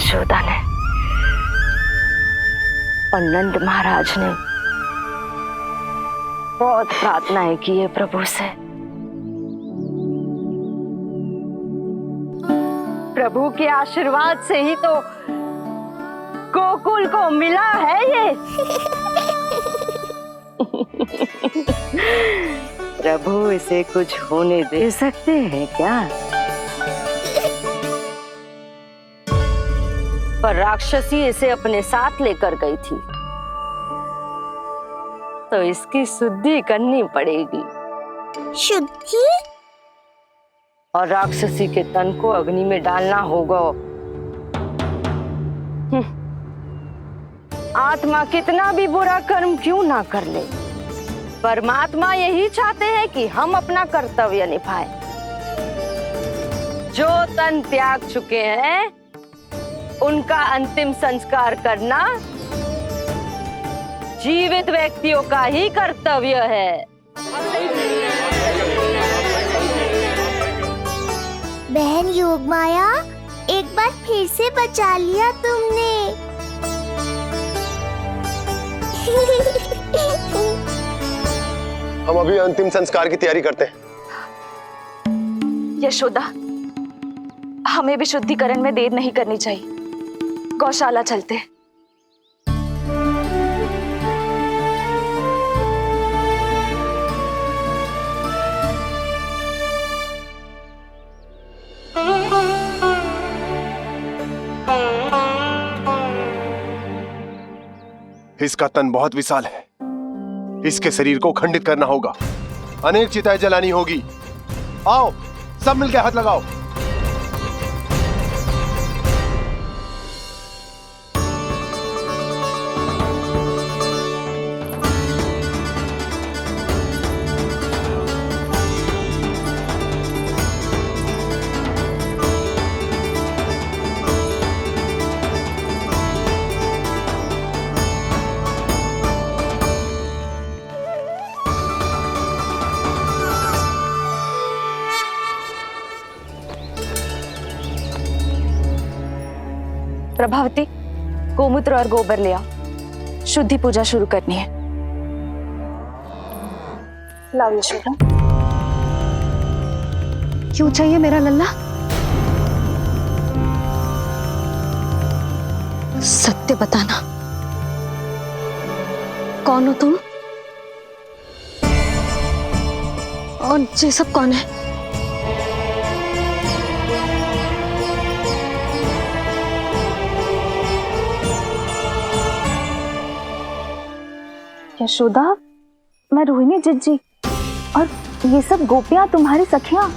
यशोदा ने और नंद महाराज ने बहुत प्रार्थनाएं की है प्रभु से। प्रभु के आशीर्वाद से ही तो गोकुल को मिला है ये। प्रभु इसे कुछ होने दे सकते हैं क्या? पर राक्षसी इसे अपने साथ लेकर गई थी, तो इसकी शुद्धि करनी पड़ेगी। शुद्धि? और राक्षसी के तन को अग्नि में डालना होगा। आत्मा कितना भी बुरा कर्म क्यों ना कर ले, परमात्मा यही चाहते हैं कि हम अपना कर्तव्य निभाएं। जो तन त्याग चुके हैं उनका अंतिम संस्कार करना जीवित व्यक्तियों का ही कर्तव्य है। बहन योगमाया, एक बार फिर से बचा लिया तुमने। हम अभी अंतिम संस्कार की तैयारी करते हैं। यशोदा, हमें भी शुद्धिकरण में देर नहीं करनी चाहिए। गौशाला चलते हैं। इसका तन बहुत विशाल है, इसके शरीर को खंडित करना होगा, अनेक चिताएं जलानी होगी। आओ सब मिलकर हाथ लगाओ। प्रभावती, गोमूत्र और गोबर ले आओ। शुद्धि पूजा शुरू करनी है। लाओ यशोदा। क्यों चाहिए मेरा लल्ला? सत्य बताना, कौन हो तुम और ये सब कौन है? यशोदा, मैं रोहिणी जिज्जी और ये सब गोपियां तुम्हारी सखियां।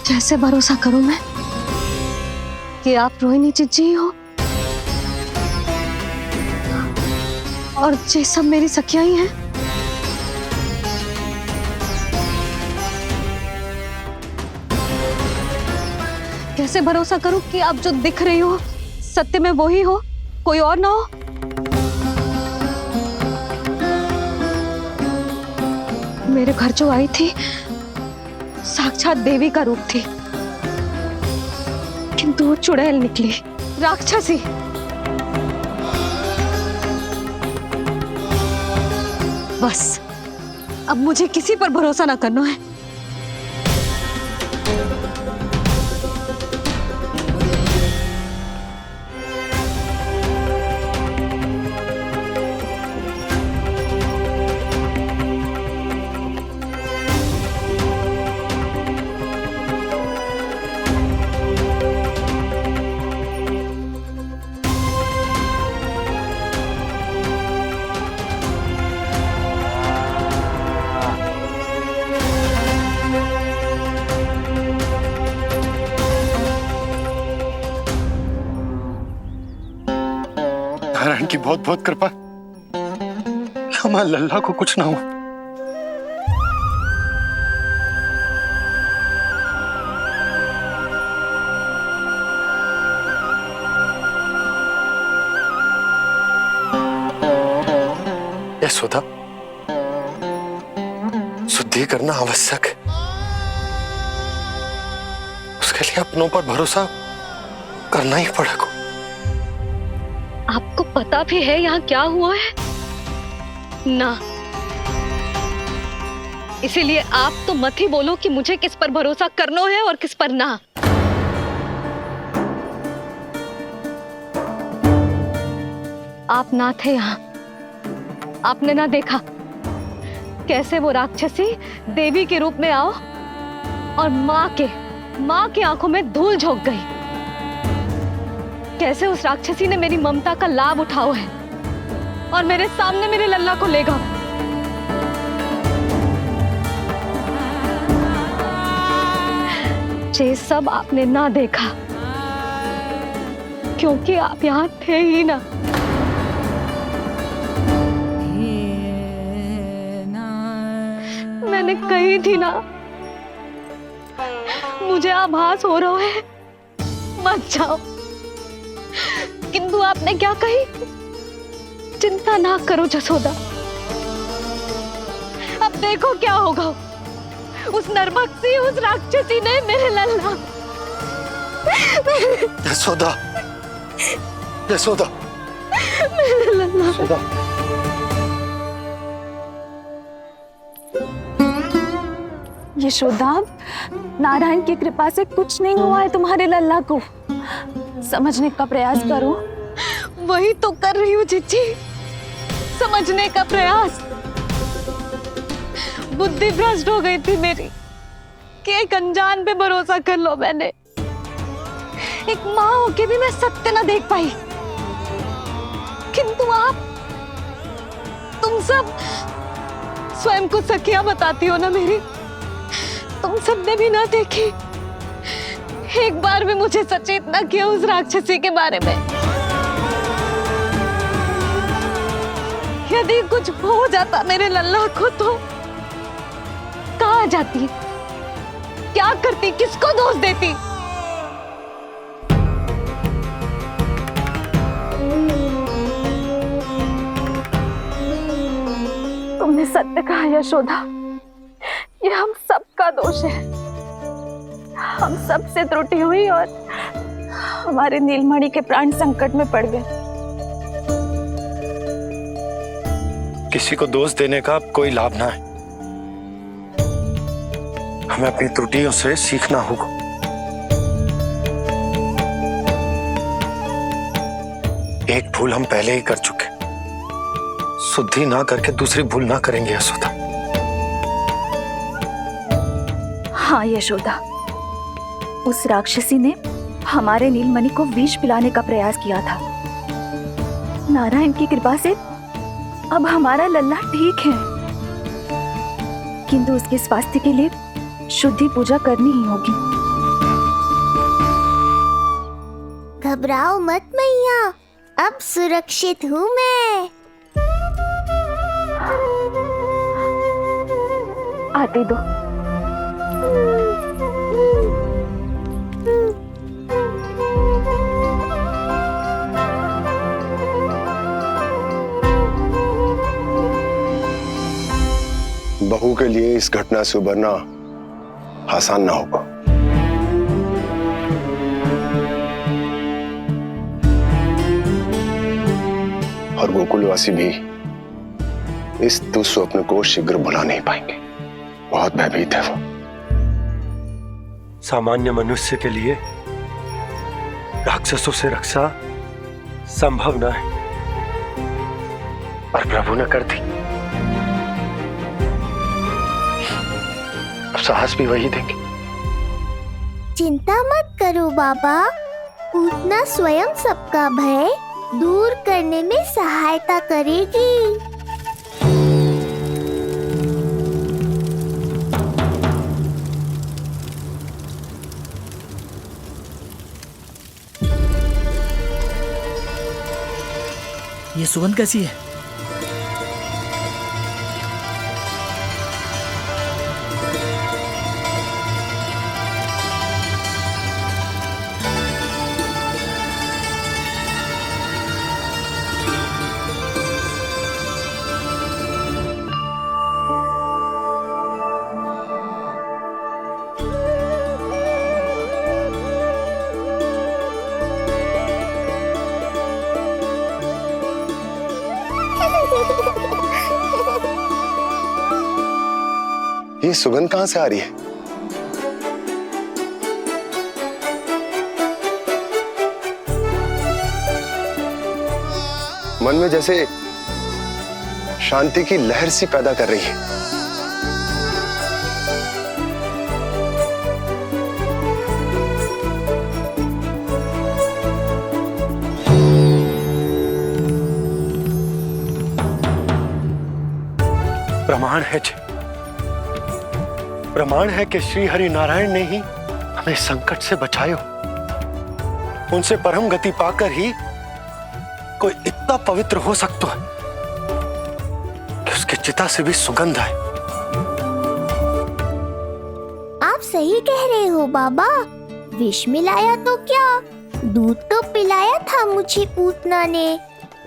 कैसे भरोसा करूं मैं कि आप रोहिणी जिज्जी हो और ये सब मेरी सखियां ही हैं? कैसे भरोसा करूं कि आप जो दिख रही हो सत्य में वो ही हो, कोई और ना हो? मेरे घर जो आई थी साक्षात देवी का रूप थी, किंतु वो चुड़ैल निकली, राक्षसी। बस अब मुझे किसी पर भरोसा ना करना है। नारायण की बहुत बहुत कृपा, हमारे लल्ला को कुछ ना हो। यशोदा, शुद्धि करना आवश्यक है। उसके लिए अपनों पर भरोसा करना ही पड़ेगा। आपको पता भी है यहाँ क्या हुआ है ना, इसीलिए आप तो मत ही बोलो कि मुझे किस पर भरोसा करना है और किस पर ना। आप ना थे यहाँ, आपने ना देखा कैसे वो राक्षसी देवी के रूप में आओ और माँ के आंखों में धूल झोंक गई। कैसे उस राक्षसी ने मेरी ममता का लाभ उठाओ है और मेरे सामने मेरे लल्ला को ले गया। ये सब आपने ना देखा क्योंकि आप यहाँ थे ही ना। मैंने कही थी ना, मुझे आभास हो रहा है मत जाओ, किंतु आपने क्या कही? चिंता ना करो जसोदा, अब देखो क्या होगा। उस नरभक्षी, उस राक्षसी ने मेरे लल्ला। यशोदा, यशोदा, मेरे लल्ला। यशोदा। यशोदा, नारायण की कृपा से कुछ नहीं हुआ है तुम्हारे लल्ला को। समझने का प्रयास करो। वही तो कर रही हूँ चिच्ची, समझने का प्रयास। बुद्धि भ्रष्ट हो गई थी मेरी कि एक अनजान पे भरोसा कर लो मैंने। एक माँ होके भी मैं सत्य ना देख पाई, किंतु आप, तुम सब स्वयं को सखिया बताती हो ना मेरी, तुम सबने भी ना देखी। एक बार भी मुझे सचेत ना किया उस राक्षसी के बारे में। यदि कुछ हो जाता मेरे लल्ला को तो कहाँ जाती, क्या करती, किसको दोष देती? तुमने सत्य कहा यशोदा, ये हम सबका दोष है। हम सब से त्रुटि हुई और हमारे नीलमणि के प्राण संकट में पड़ गए। किसी को दोष देने का कोई लाभ ना है। हमें अपनी त्रुटियों से सीखना होगा। एक भूल हम पहले ही कर चुके, शुद्धि ना करके दूसरी भूल ना करेंगे यशोदा। हाँ यशोदा, उस राक्षसी ने हमारे नीलमणि को विष पिलाने का प्रयास किया था। नारायण की कृपा से अब हमारा लल्ला ठीक है, किंतु उसके स्वास्थ्य के लिए शुद्धि पूजा करनी ही होगी। घबराओ मत मैया, अब सुरक्षित हूँ मैं। आती दो। बहू के लिए इस घटना से उबरना आसान ना होगा। और गोकुलवासी भी इस दुस्वप्न को शीघ्र भुला नहीं पाएंगे। बहुत भयभीत है वो। सामान्य मनुष्य के लिए राक्षसों से रक्षा संभव न है, पर प्रभु ने कर दी। अब साहस भी वही देंगे। चिंता मत करो बाबा, पूतना स्वयं सबका भय दूर करने में सहायता करेगी। ये सुगंध कैसी है? ये सुगंध कहां से आ रही है? मन में जैसे शांति की लहर सी पैदा कर रही है। प्रमाण है कि श्री हरि नारायण ने ही हमें संकट से बचायो। उनसे परम गति पाकर ही कोई इतना पवित्र हो सकता है कि उसके चिता से भी सुगंध आए। आप सही कह रहे हो बाबा। विष मिलाया तो क्या, दूध तो पिलाया था मुझे पूतना ने।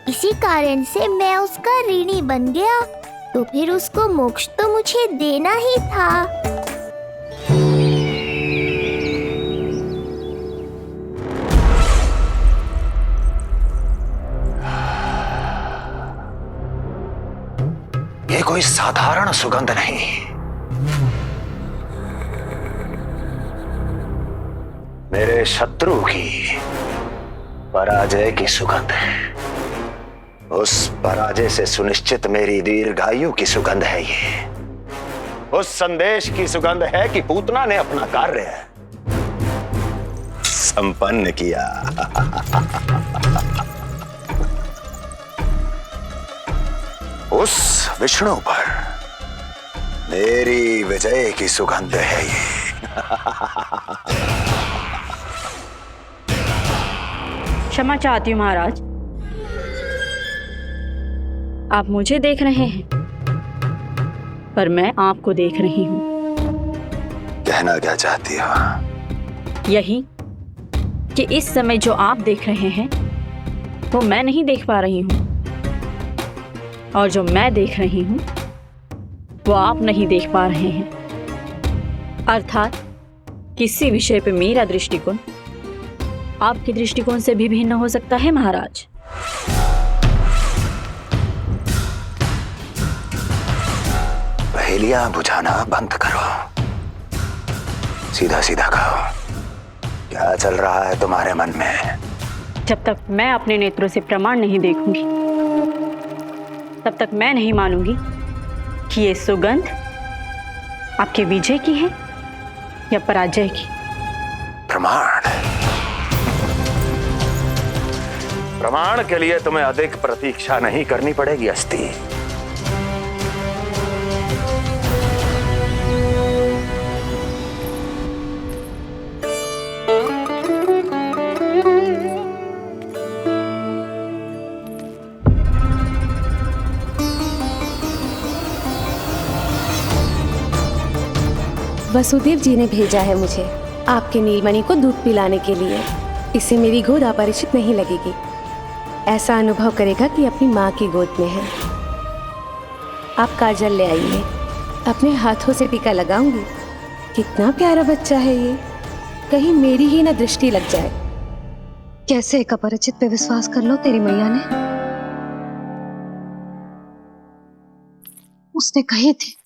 इसी कारण से मैं उसका ऋणी बन गया। तो फिर उसको मोक्ष तो मुझे देना ही था। ये कोई साधारण सुगंध नहीं, मेरे शत्रु की पराजय की सुगंध है। उस पराजय से सुनिश्चित मेरी दीर्घायु की सुगंध है ये। उस संदेश की सुगंध है कि पूतना ने अपना कार्य संपन्न किया। उस विष्णु पर मेरी विजय की सुगंध है ये। क्षमा चाहती हूँ महाराज, आप मुझे देख रहे हैं पर मैं आपको देख रही हूँ। कहना क्या चाहती हो? यही कि इस समय जो आप देख रहे हैं वो मैं नहीं देख पा रही हूँ, और जो मैं देख रही हूँ वो आप नहीं देख पा रहे हैं। अर्थात किसी विषय पे मेरा दृष्टिकोण आपके दृष्टिकोण से भी भिन्न हो सकता है महाराज। पहेलियां बुझाना बंद करो, सीधा सीधा कहो, क्या चल रहा है तुम्हारे मन में? जब तक मैं अपने नेत्रों से प्रमाण नहीं देखूंगी तब तक मैं नहीं मानूंगी कि ये सुगंध आपके विजय की है या पराजय की। प्रमाण के लिए तुम्हें अधिक प्रतीक्षा नहीं करनी पड़ेगी अस्ति। वसुदेव जी ने भेजा है मुझे आपके नीलमणि को दूध पिलाने के लिए। इससे मेरी गोद अपरिचित नहीं लगेगी। ऐसा अनुभव करेगा कि अपनी माँ की गोद में है। आप काजल ले आइए, अपने हाथों से टीका लगाऊंगी। कितना प्यारा बच्चा है ये, कहीं मेरी ही ना दृष्टि लग जाए। कैसे एक अपरिचित पे विश्वास कर लो तेरी मैया ने? उसने कही थी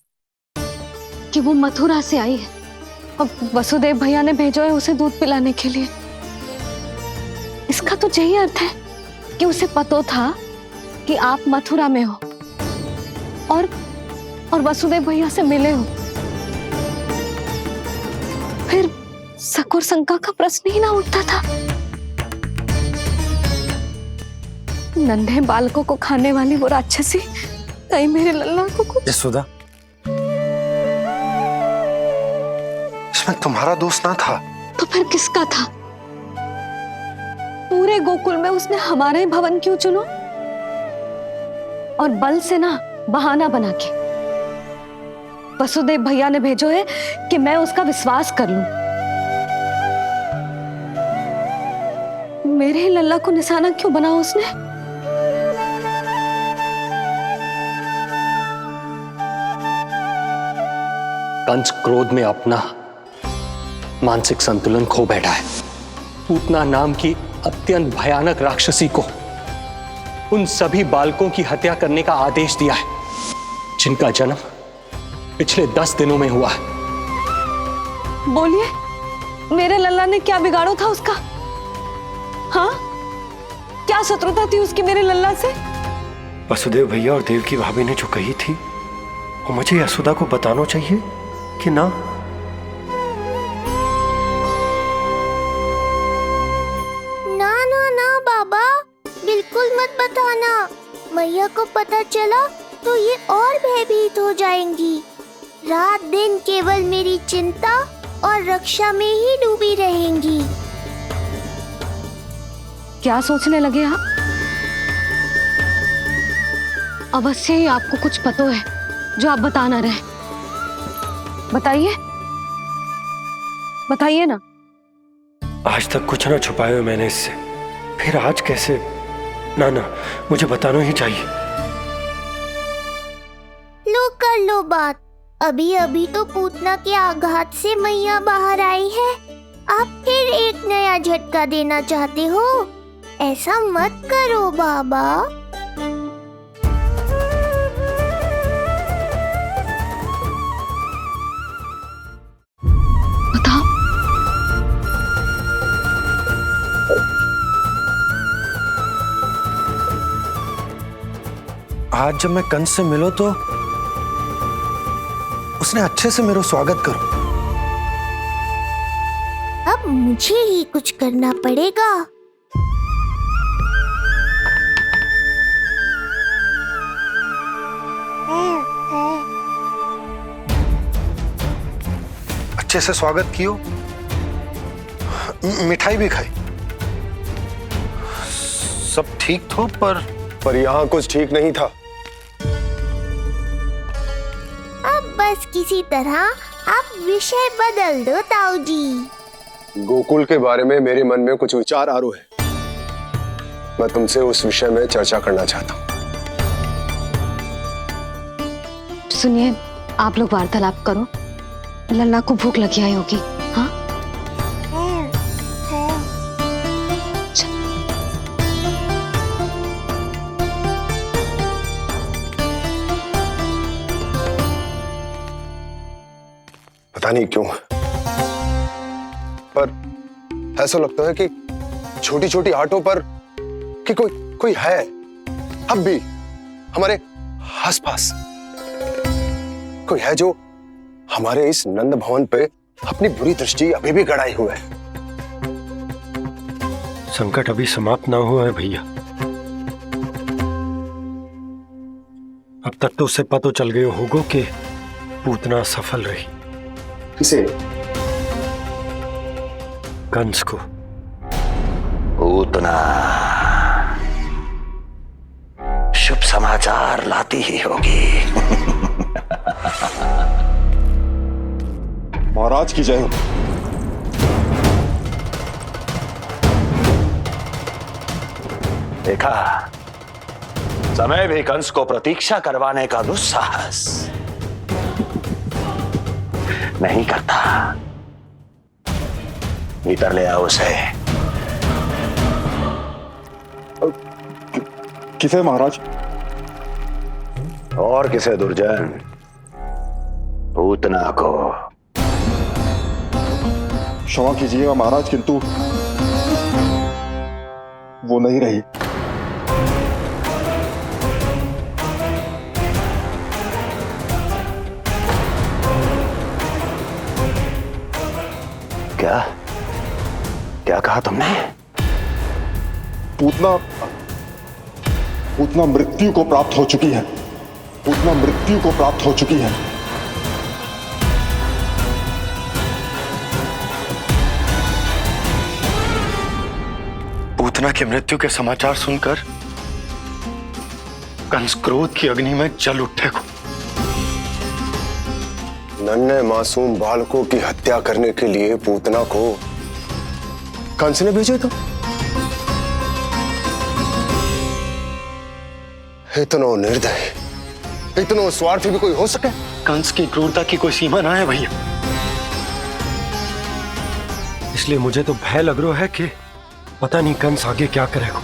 कि वो मथुरा से आई है और वसुदेव भैया ने भेजा है उसे दूध पिलाने के लिए। इसका तो यही अर्थ है कि उसे पता था कि आप मथुरा में हो और वसुदेव भैया से मिले हो। फिर शक और शंका का प्रश्न ही ना उठता था। नन्हे बालकों को खाने वाली वो राक्षसी कहीं मेरे लल्ला को कुछ। यशोदा, इसमें तुम्हारा दोष ना था। तो फिर किसका था? पूरे गोकुल में उसने हमारा ही भवन क्यों चुना? और बल से ना बहाना बना के वसुदेव भैया ने भेजो है कि मैं उसका विश्वास कर लूं। मेरे ही लल्ला को निशाना क्यों बनाया उसने? कंस क्रोध में अपना मानसिक संतुलन खो बैठा है। पूतना नाम की अत्यंत भयानक राक्षसी को उन सभी बालकों की हत्या करने का आदेश दिया है जिनका जन्म पिछले 10 दिनों में हुआ है। बोलिए, मेरे लल्ला ने क्या बिगाड़ो था उसका? हाँ, क्या शत्रुता थी उसकी मेरे लल्ला से? वसुदेव भैया और देवकी भाभी ने जो कही थी वो मुझे यशोदा को बताना चाहिए कि ना? ना ना ना बाबा, बिल्कुल मत बताना। मैया को पता चला तो ये और भयभीत हो जाएंगी। रात दिन केवल मेरी चिंता और रक्षा में ही डूबी रहेंगी। क्या सोचने लगे आप? अवश्य ही आपको कुछ पता है जो आप बता ना रहे। बताइए, बताइए ना। आज तक कुछ ना छुपाया है मैंने इससे, फिर आज कैसे? ना ना, मुझे बताना ही चाहिए। लो कर लो बात। अभी अभी तो पूतना के आघात से मैया बाहर आई है, आप फिर एक नया झटका देना चाहते हो? ऐसा मत करो बाबा। बताओ। आज जब मैं कंस से मिलो तो उसने अच्छे से मेरा स्वागत करो। अब मुझे ही कुछ करना पड़ेगा। अच्छे से स्वागत कियो, मिठाई भी खाई, सब ठीक तो, पर यहाँ कुछ ठीक नहीं था। अब बस किसी तरह आप विषय बदल दो ताऊ जी। गोकुल के बारे में मेरे मन में कुछ विचार आ रहे हैं। मैं तुमसे उस विषय में चर्चा करना चाहता हूँ। सुनिए, आप लोग वार्तालाप करो। लल्ला को भूख लगी आई होगी। हाँ, पता नहीं क्यों, पर ऐसा लगता है कि छोटी छोटी आटों पर कि कोई है अब भी हमारे आसपास। कोई है जो हमारे इस नंद भवन पे अपनी बुरी दृष्टि अभी भी गड़ाए हुए है। संकट अभी समाप्त ना हुआ है भैया। अब तक तो उससे पता चल गया होगा कि पूतना सफल रही। किसे? कंस को। पूतना शुभ समाचार लाती ही होगी। महाराज की जय हो। देखा, समय भी कंस को प्रतीक्षा करवाने का दुस्साहस नहीं करता। भीतर ले आओ उसे। किसे महाराज? और किसे दुर्जन? पूतना को। क्षमा कीजिएगा महाराज, किंतु वो नहीं रही। क्या क्या कहा तुमने? पूतना मृत्यु को प्राप्त हो चुकी है। पूतना मृत्यु को प्राप्त हो चुकी है। पूतना की मृत्यु के समाचार सुनकर कंस क्रोध की अग्नि में जल उठेगा। नन्हे मासूम बालकों की हत्या करने के लिए पूतना को कंस ने भेजे। तो इतना निर्दय, इतना स्वार्थी भी कोई हो सके? कंस की क्रूरता की कोई सीमा ना है भैया। इसलिए मुझे तो भय लग रहा है कि पता नहीं कंस आगे क्या करेगा,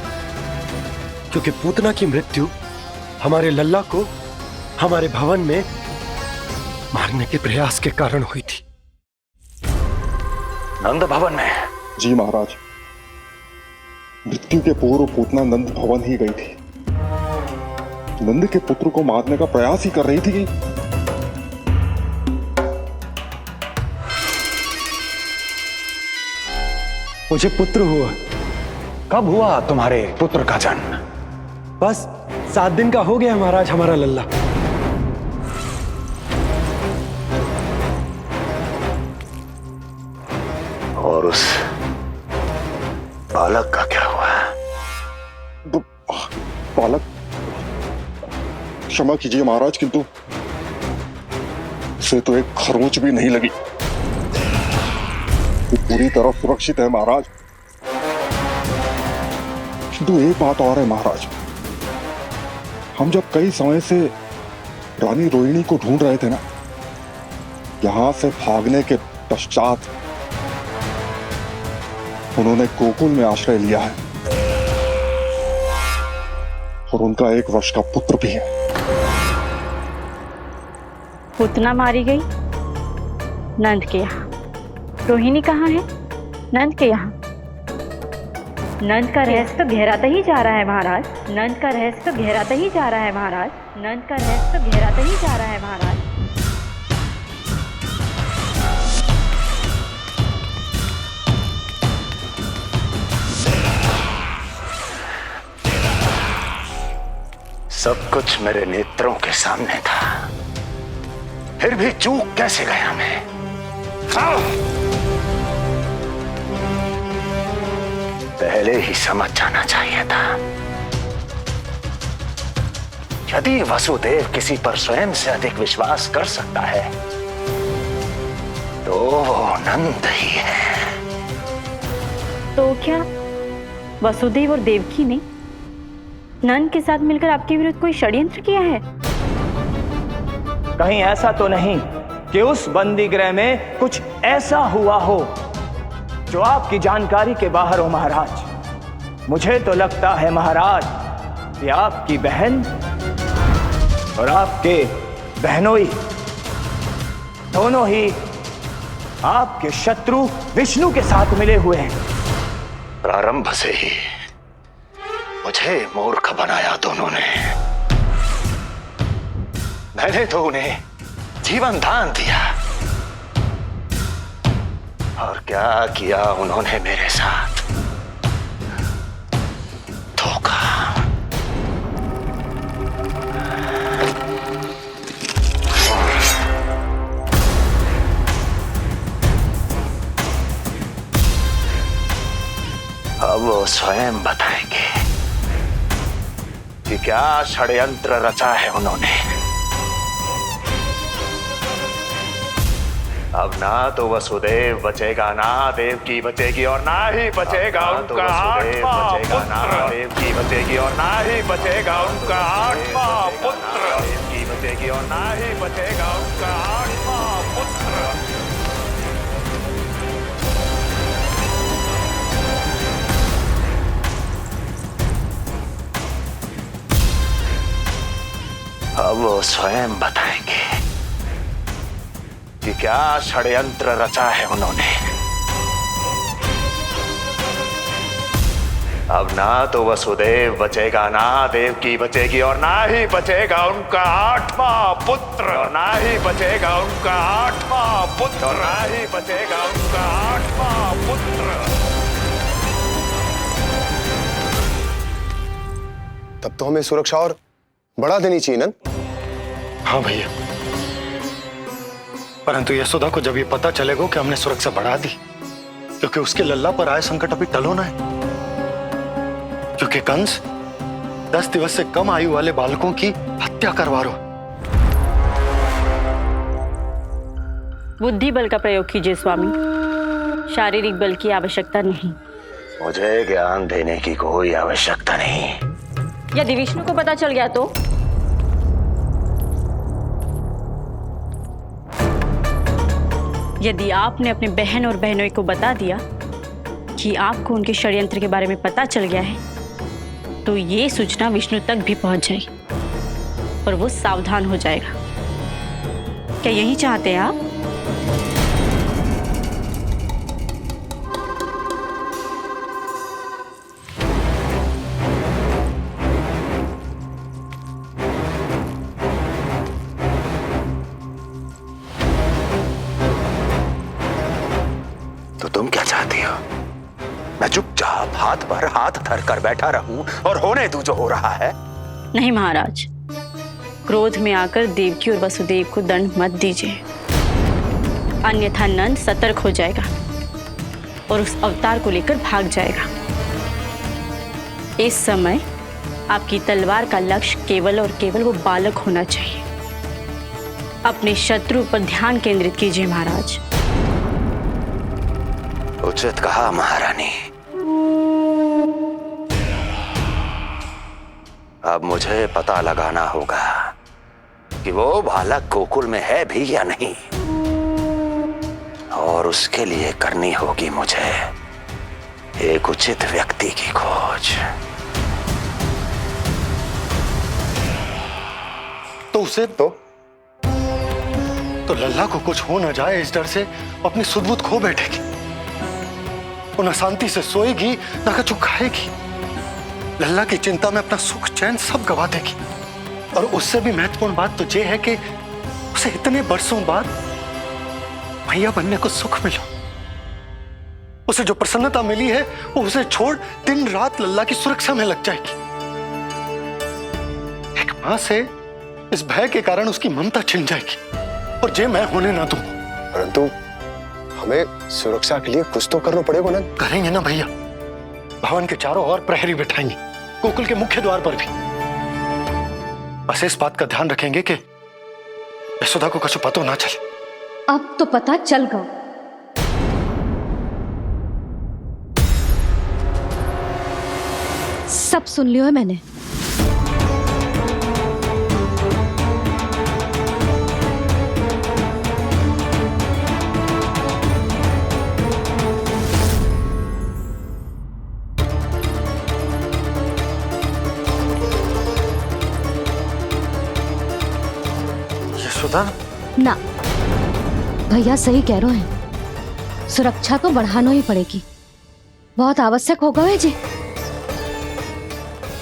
क्योंकि पूतना की मृत्यु हमारे लल्ला को हमारे भवन में मारने के प्रयास के कारण हुई थी। नंद भवन में? जी महाराज, मृत्यु के पूर्व पूतना नंद भवन ही गई थी। नंद के पुत्र को मारने का प्रयास ही कर रही थी। मुझे पुत्र हुआ। कब हुआ तुम्हारे पुत्र का जन्म? बस 7 दिन का हो गया महाराज हमारा लल्ला। और उस बालक का क्या हुआ? बालक, क्षमा कीजिए महाराज, किंतु उसे तो एक खरोंच भी नहीं लगी। वो पूरी तरह सुरक्षित है महाराज। किंतु एक बात और है महाराज, हम जब कई समय से रानी रोहिणी को ढूंढ रहे थे ना, यहां से भागने के पश्चात उन्होंने गोकुल में आश्रय लिया है और उनका 1 वर्ष का पुत्र भी है। पूतना मारी गई नंद के यहाँ। रोहिणी कहाँ है? नंद के यहाँ। नंद का रहस्य तो गहराता ही जा रहा है महाराज। नंद का रहस्य तो गहराता ही जा रहा है महाराज। नंद का रहस्य तो गहराता ही जा रहा है महाराज। सब कुछ मेरे नेत्रों के सामने था, फिर भी चूक कैसे गया मैं? पहले ही समझ जाना चाहिए था। यदि वसुदेव किसी पर स्वयं से अधिक विश्वास कर सकता है तो वो नंद ही है। तो क्या वसुदेव और देवकी ने नंद के साथ मिलकर आपके विरुद्ध कोई षड्यंत्र किया है? कहीं ऐसा तो नहीं कि उस बंदी गृह में कुछ ऐसा हुआ हो जो आपकी जानकारी के बाहर हो महाराज। मुझे तो लगता है महाराज कि आपकी बहन और आपके बहनोई दोनों ही आपके शत्रु विष्णु के साथ मिले हुए हैं। प्रारंभ से ही मुझे मूर्ख बनाया दोनों ने। मैंने तो उन्हें जीवन दान दिया, और क्या किया उन्होंने मेरे साथ? धोखा। अब वो स्वयं बताएंगे कि क्या षड्यंत्र रचा है उन्होंने। अब ना तो वसुदेव बचेगा, ना देवकी बचेगी, और ना ही बचेगा उनका आठवां पुत्र। ना देवकी बचेगी और ना ही बचेगा उनका आठवां पुत्र। देवकी बचेगी और ना ही बचेगा उनका आठवां पुत्र। अब वो स्वयं बताएंगे कि क्या षड्यंत्र रचा है उन्होंने। अब ना तो वसुदेव बचेगा, ना देवकी बचेगी, और ना ही बचेगा उनका आठवां पुत्र। और ना ही बचेगा उनका आठवां पुत्र। और ना ही बचेगा उनका आठवां पुत्र। तब तो हमें सुरक्षा और बढ़ा देनी चाहिए नंद। हाँ भैया, परंतु यशोदा को जब ये पता चलेगा कि हमने सुरक्षा बढ़ा दी, क्योंकि उसके लल्ला पर आए संकट अभी टल होना है। क्योंकि कंस 10 दिवस से कम आयु वाले बालकों की हत्या करवा रहा। बुद्धि बल का प्रयोग कीजिए स्वामी, शारीरिक बल की आवश्यकता नहीं। मुझे ज्ञान देने की कोई आवश्यकता नहीं। यदि विष्णु को पता चल गया तो? यदि आपने अपने बहन और बहनों को बता दिया कि आपको उनके षड्यंत्र के बारे में पता चल गया है, तो ये सूचना विष्णु तक भी पहुंच जाएगी और वो सावधान हो जाएगा। क्या यही चाहते हैं आप? तो तुम क्या चाहती हो? मैं चुपचाप हाथ पर हाथ धर कर बैठा रहूं और होने दूं जो हो रहा है? नहीं महाराज, क्रोध में आकर देवकी और वसुदेव को दंड मत दीजिए, अन्यथा नंद सतर्क हो जाएगा और उस अवतार को लेकर भाग जाएगा। इस समय आपकी तलवार का लक्ष्य केवल और केवल वो बालक होना चाहिए। अपने शत्रु पर ध्यान केंद्रित कीजिए महाराज। उचित कहा महारानी। अब मुझे पता लगाना होगा कि वो बालक गोकुल में है भी या नहीं, और उसके लिए करनी होगी मुझे एक उचित व्यक्ति की खोज। तो उसे तो लल्ला को कुछ हो ना जाए इस डर से अपनी सुध-बुध खो बैठेगी। वो न शांति से सोएगी न कुछ खाएगी। लल्ला की चिंता में अपना सुख चैन सब गवा देगी। और उससे भी महत्वपूर्ण बात तो ये है कि उसे इतने बरसों बाद मैया बनने को सुख मिला। उसे जो प्रसन्नता मिली है वो उसे छोड़ दिन रात लल्ला की सुरक्षा में लग जाएगी। एक मां से इस भय के कारण उसकी ममता छिन जाएगी, और जे मैं होने ना दूं। परंतु हमें सुरक्षा के लिए कुछ तो करना पड़ेगा ना। करेंगे ना भैया। भवन के चारों ओर प्रहरी बिठाएंगे, गोकुल के मुख्य द्वार पर भी। बस इस बात का ध्यान रखेंगे कि यशोदा को कुछ पता ना चले। अब तो पता चल गया। सब सुन लियो है मैंने। यशोदा ना, भैया सही कह रहे हैं। सुरक्षा तो बढ़ाना ही पड़ेगी, बहुत आवश्यक होगा वे जी।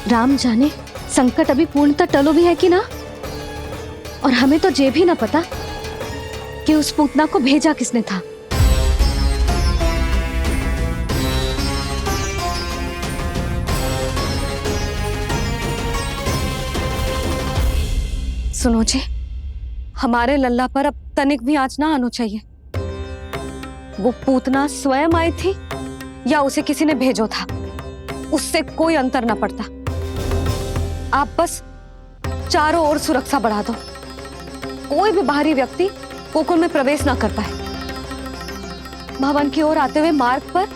राम जाने संकट अभी पूर्णतः टलो भी है कि ना, और हमें तो ये भी ना पता कि उस पूतना को भेजा किसने था। सुनो जी, हमारे लल्ला पर अब तनिक भी आंच ना आना चाहिए। वो पूतना स्वयं आई थी या उसे किसी ने भेजो था, उससे कोई अंतर ना पड़ता। आप बस चारों ओर सुरक्षा बढ़ा दो, कोई भी बाहरी व्यक्ति गोकुल में प्रवेश ना कर पाए। भवन की ओर आते हुए मार्ग पर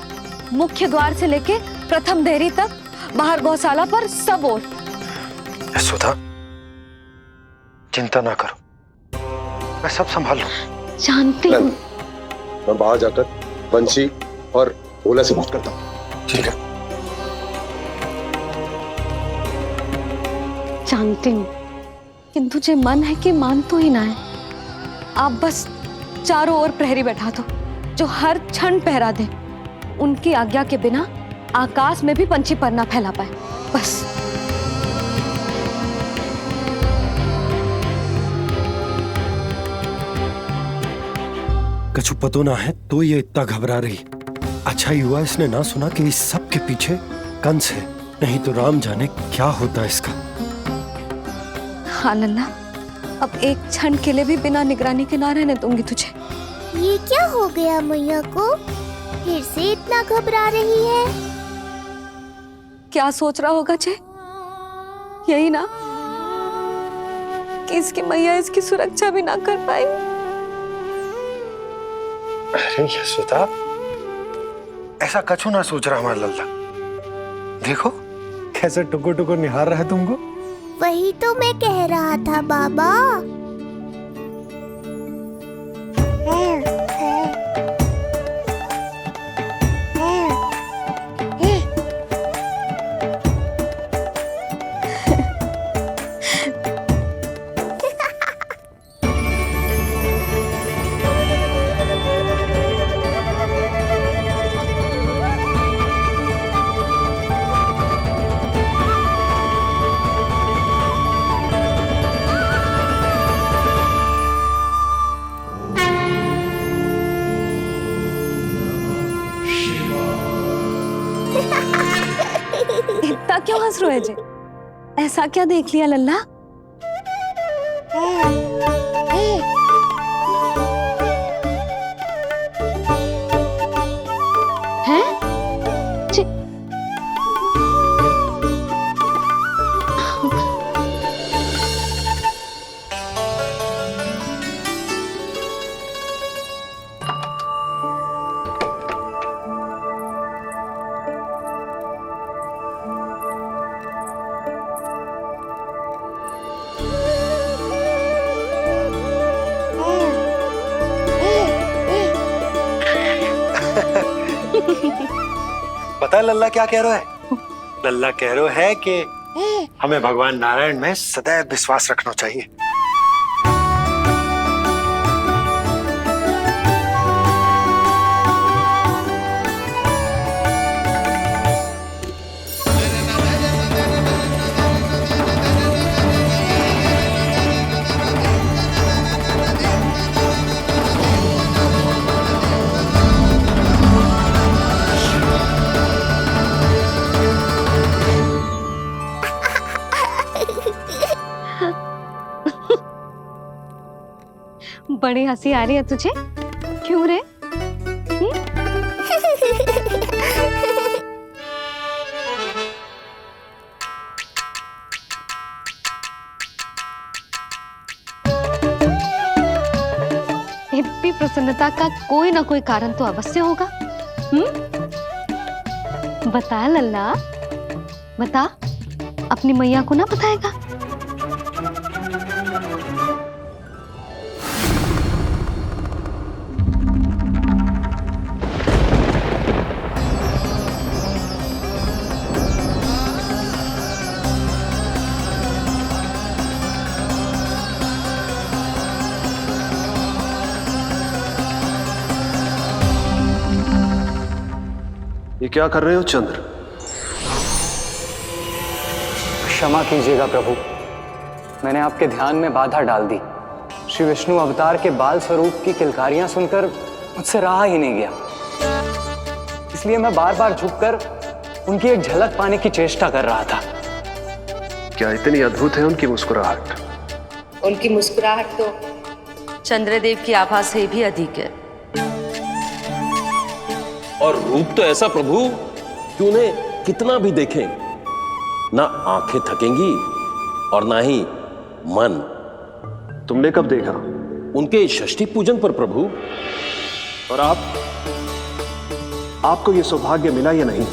मुख्य द्वार से लेके प्रथम देहरी तक, बाहर गौशाला पर, सब ओर। यशोदा चिंता ना करो, मैं सब संभाल लूं। जानती हूँ। मैं बाहर जाकर बंसी और ओला से बात करता हूँ। ठीक है। जानती हूँ, किंतु जे मन है कि मान तो ही ना है। आप बस चारों ओर प्रहरी बैठा दो, जो हर क्षण पहरा दे। उनकी आज्ञा के बिना आकाश में भी पंछी पर ना फैला पाए, बस। कछु पतो ना है तो ये इतना घबरा रही। अच्छा ही हुआ इसने ना सुना कि इस सब के पीछे कंस है, नहीं तो राम जाने क्या होता इसका। हाँ लल्ला, अब एक क्षण के लिए भी बिना निगरानी के ना रहने दूंगी तुझे। ये क्या हो गया मैया को? फिर से इतना घबरा रही है। क्या सोच रहा होगा जे? यही ना कि इसकी मैया इसकी सुरक्षा भी ना कर पाई। अरे यशोदा, ऐसा कछु ना सोच रहा हमारा लल्ला। देखो कैसे टुकुर टुकुर निहार रहा है तुमको। वही तो मैं कह रहा था बाबा। इतना क्यों हंस रहे जे? ऐसा क्या देख लिया लल्ला? हैं? पता है लल्ला क्या कह रहा है? लल्ला कह रहा है कि हमें भगवान नारायण में सदैव विश्वास रखना चाहिए। बड़ी हंसी आ रही है तुझे, क्यों रे? इतनी प्रसन्नता का कोई ना कोई कारण तो अवश्य होगा। बता लल्ला, बता, अपनी मैया को ना बताएगा? ये क्या कर रहे हो चंद्र? क्षमा कीजिएगा प्रभु, मैंने आपके ध्यान में बाधा डाल दी। श्री विष्णु अवतार के बाल स्वरूप की किलकारियां सुनकर मुझसे रहा ही नहीं गया, इसलिए मैं बार बार झुककर उनकी एक झलक पाने की चेष्टा कर रहा था। क्या इतनी अद्भुत है उनकी मुस्कुराहट? उनकी मुस्कुराहट तो चंद्रदेव की आभा से भी अधिक है। और रूप तो ऐसा प्रभु कि उन्हें कितना भी देखें ना आंखें थकेंगी और ना ही मन। तुमने कब देखा? उनके षष्ठी पूजन पर प्रभु। और आपको ये सौभाग्य मिला या नहीं?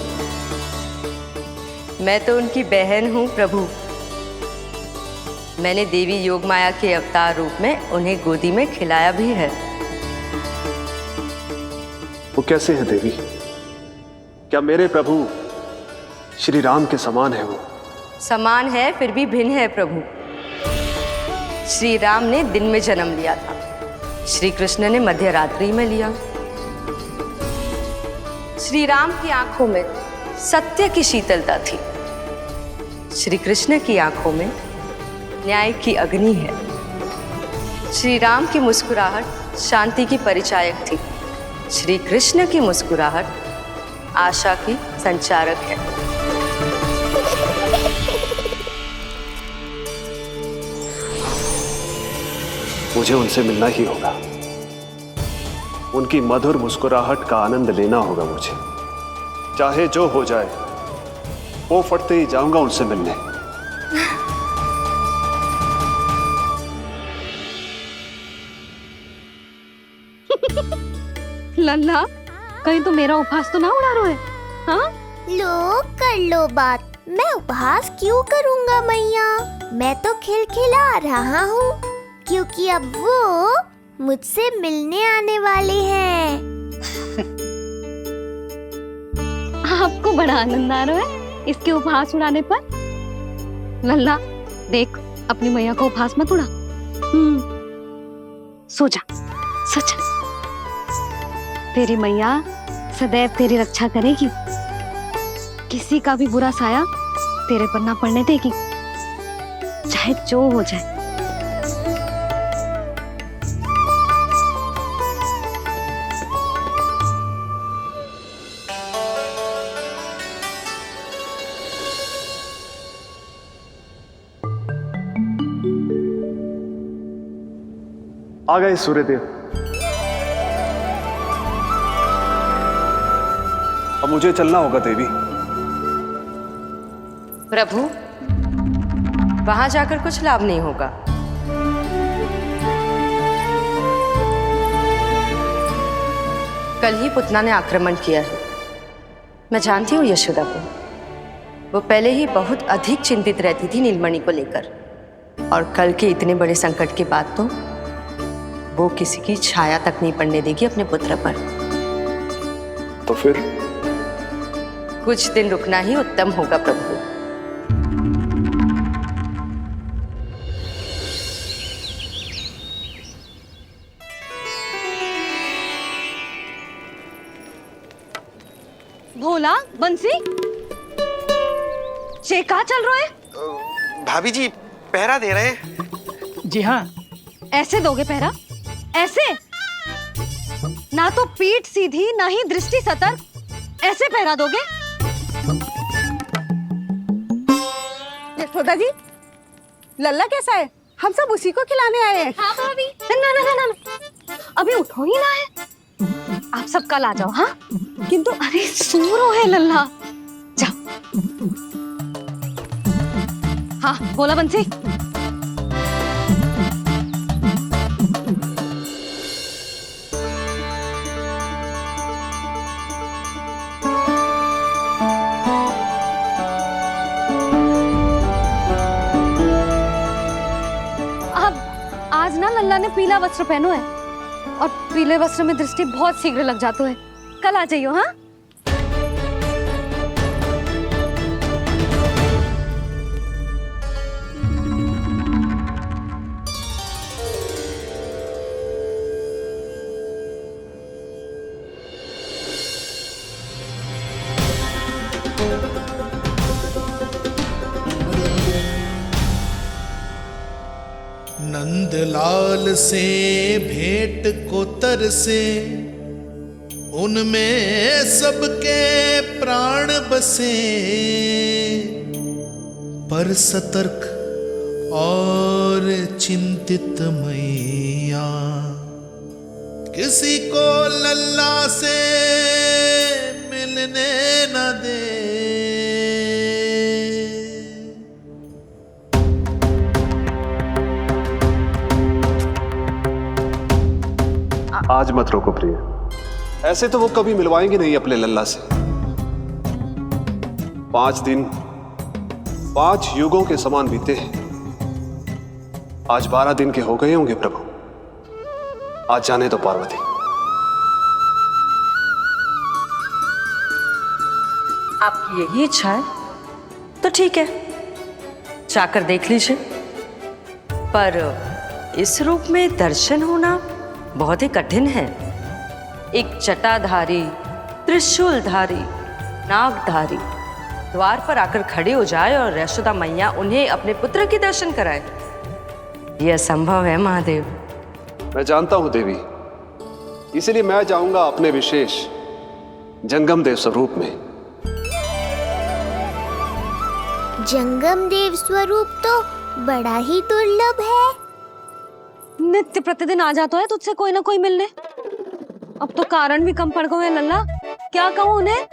मैं तो उनकी बहन हूँ प्रभु। मैंने देवी योगमाया के अवतार रूप में उन्हें गोदी में खिलाया भी है। वो कैसे है देवी? क्या मेरे प्रभु श्री राम के समान है वो? समान है फिर भी भिन्न है प्रभु। श्री राम ने दिन में जन्म लिया था, श्री कृष्ण ने मध्य रात्रि में लिया। श्री राम की आंखों में सत्य की शीतलता थी, श्री कृष्ण की आंखों में न्याय की अग्नि है। श्री राम की मुस्कुराहट शांति की परिचायक थी, श्री कृष्ण की मुस्कुराहट आशा की संचारक है। मुझे उनसे मिलना ही होगा, उनकी मधुर मुस्कुराहट का आनंद लेना होगा मुझे। चाहे जो हो जाए, वो फटते ही जाऊंगा उनसे मिलने। लल्ला, कहीं तो मेरा उपहास तो ना उड़ा रहे है? हाँ? लो कर लो बात, मैं उपहास क्यों करूँगा मैया? मैं तो खिलखिला रहा हूँ क्योंकि अब वो मुझसे मिलने आने वाले हैं। आपको बड़ा आनंद आ रहा है इसके उपहास उड़ाने पर? लल्ला देख, अपनी मैया को उपहास मत उड़ा। सो जा, सच तेरी मैया सदैव तेरी रक्षा करेगी, किसी का भी बुरा साया तेरे पर ना पड़ने देगी, चाहे जो हो जाए। आ गए सूर्यदेव। अब मुझे चलना होगा देवी। प्रभु, वहां जाकर कुछ लाभ नहीं होगा। कल ही पुतना ने आक्रमण किया है। मैं जानती हूँ यशोदा को। वो पहले ही बहुत अधिक चिंतित रहती थी नीलमणि को लेकर, और कल के इतने बड़े संकट के बाद तो वो किसी की छाया तक नहीं पड़ने देगी अपने पुत्र पर। तो फिर कुछ दिन रुकना ही उत्तम होगा प्रभु। भोला, बंसी, ये क्या चल रहा है? भाभी जी पहरा दे रहे हैं। जी हाँ। ऐसे दोगे पहरा? ऐसे? ना तो पीठ सीधी ना ही दृष्टि सतर्क, ऐसे पहरा दोगे? यशोदा जी, लल्ला कैसा है? हम सब उसी को खिलाने आए हैं। हाँ भाभी। ना, अभी उठो ही ना है। आप सब कल आ जाओ। हाँ, किंतु अरे सूरो है लल्ला। जाओ। हाँ बोला बंसी। आज ना लल्ला ने पीला वस्त्र पहनो है, और पीले वस्त्र में दृष्टि बहुत शीघ्र लग जाती है। कल आ जाइयो। हाँ, नंदलाल से भेंट को तरसे, उनमें सबके प्राण बसे, पर सतर्क और चिंतित मैया किसी को लल्ला से मिलने न दे। आज मत रोको प्रिय, ऐसे तो वो कभी मिलवाएंगे नहीं अपने लल्ला से। 5 दिन 5 युगों के समान बीते हैं। आज 12 दिन के हो गए होंगे प्रभु। आज जाने तो पार्वती। आपकी यही इच्छा है तो ठीक है, जाकर देख लीजिए। पर इस रूप में दर्शन होना बहुत ही कठिन है। एक जटाधारी, त्रिशूलधारी, नागधारी द्वार पर आकर खड़े हो जाए और यशोदा मैया उन्हें अपने पुत्र के दर्शन कराए, यह असंभव है महादेव। मैं जानता हूं देवी, इसलिए मैं जाऊंगा अपने विशेष जंगम देव स्वरूप में। जंगम देव स्वरूप तो बड़ा ही दुर्लभ है। नित्य प्रतिदिन आ जाता है तुझसे कोई ना कोई मिलने। अब तो कारण भी कम पड़ गए लल्ला, क्या कहूँ उन्हें।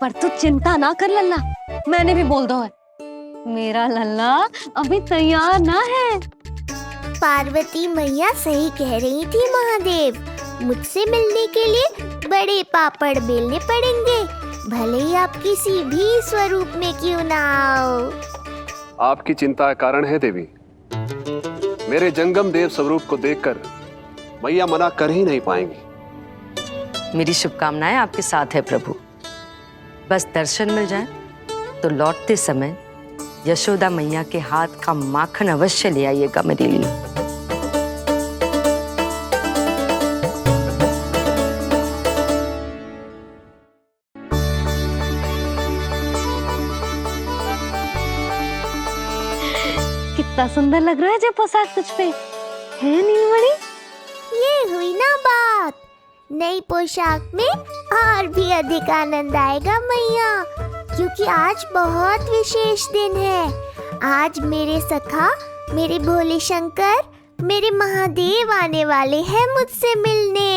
पर तू चिंता ना कर लल्ला, मैंने भी बोल दो है, मेरा लल्ला अभी तैयार ना है। पार्वती मैया सही कह रही थी महादेव, मुझसे मिलने के लिए बड़े पापड़ बेलने पड़ेंगे, भले ही आप किसी भी स्वरूप में क्यों ना आओ। आपकी चिंता का कारण है देवी। मेरे जंगम देव स्वरूप को देखकर मैया मना कर ही नहीं पाएंगी। मेरी शुभकामनाएं आपके साथ है प्रभु। बस दर्शन मिल जाए तो लौटते समय यशोदा मैया के हाथ का माखन अवश्य ले आइएगा मेरे लिए। कितना सुंदर लग रहा है जो पोशाक तुझ पे है नीलमणि। ये हुई ना बात, नई पोशाक में और भी अधिक आनंद आएगा मैया, क्योंकि आज बहुत विशेष दिन है। आज मेरे सखा, मेरे भोले शंकर मेरे महादेव आने वाले हैं मुझसे मिलने।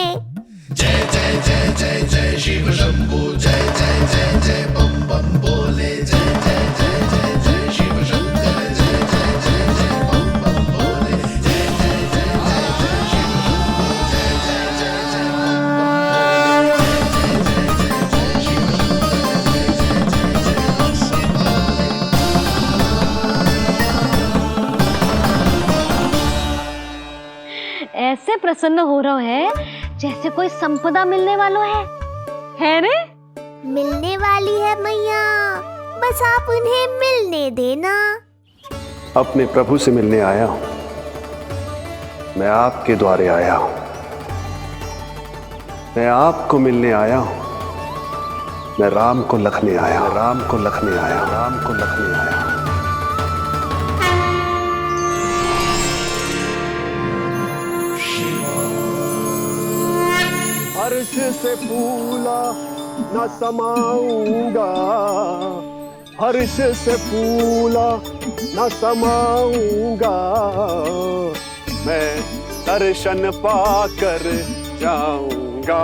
जय जय जय जय जय शिव शंभू, जय जय जय जय बम बम बोले, जय जय जय जय जय शिव शंकर, जय जय जय जय बम बम बोले, जय जय जय जय जय शिव शंभू, जय जय जय जय बम बम बोले, जय जय जय जय शिव शंकर, जय जय जय जय ऐसे प्रसन्न हो रहा है जैसे कोई संपदा मिलने वाला है रे? मिलने वाली है मैया, बस आप उन्हें मिलने देना। अपने प्रभु से मिलने आया हूं, मैं आपके द्वारे आया हूं, मैं आपको मिलने आया हूं, मैं राम को लखने आया हूं, राम को लखने आया हूं, राम को लखने आया हूं। हर्ष से फूला न समाऊंगा, हर्ष से फूला न समाऊंगा, मैं दर्शन पाकर जाऊंगा,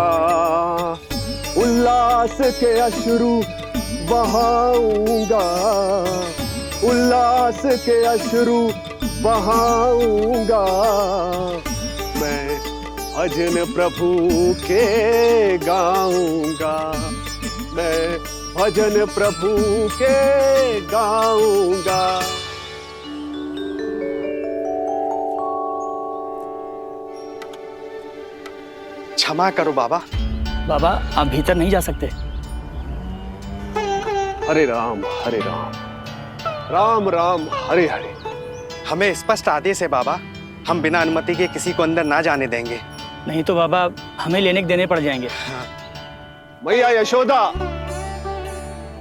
उल्लास के अश्रु बहाऊंगा, उल्लास के अश्रु बहाऊंगा, मैं भजन प्रभु के गाऊंगा, मैं भजन प्रभु के गाऊंगा। क्षमा करो बाबा। बाबा आप भीतर नहीं जा सकते। हरे राम हरे राम, राम राम हरे हरे। हमें स्पष्ट आदेश है बाबा, हम बिना अनुमति के किसी को अंदर ना जाने देंगे। नहीं तो बाबा हमें लेने के देने पड़ जाएंगे। मैया यशोदा,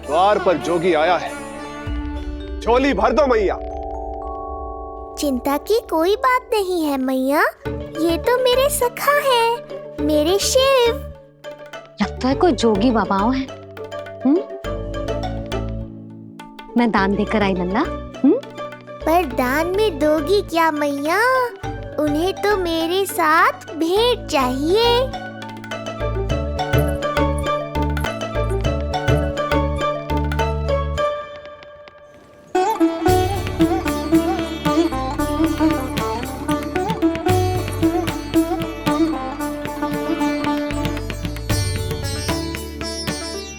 द्वार पर जोगी आया है, झोली भर दो मैया। चिंता की कोई बात नहीं है मैया, ये तो मेरे सखा है, मेरे शिव। लगता है कोई जोगी बाबाओं है। मैं दान देकर आई लल्ला। पर दान में दोगी क्या मैया? उन्हें तो मेरे साथ भेंट चाहिए।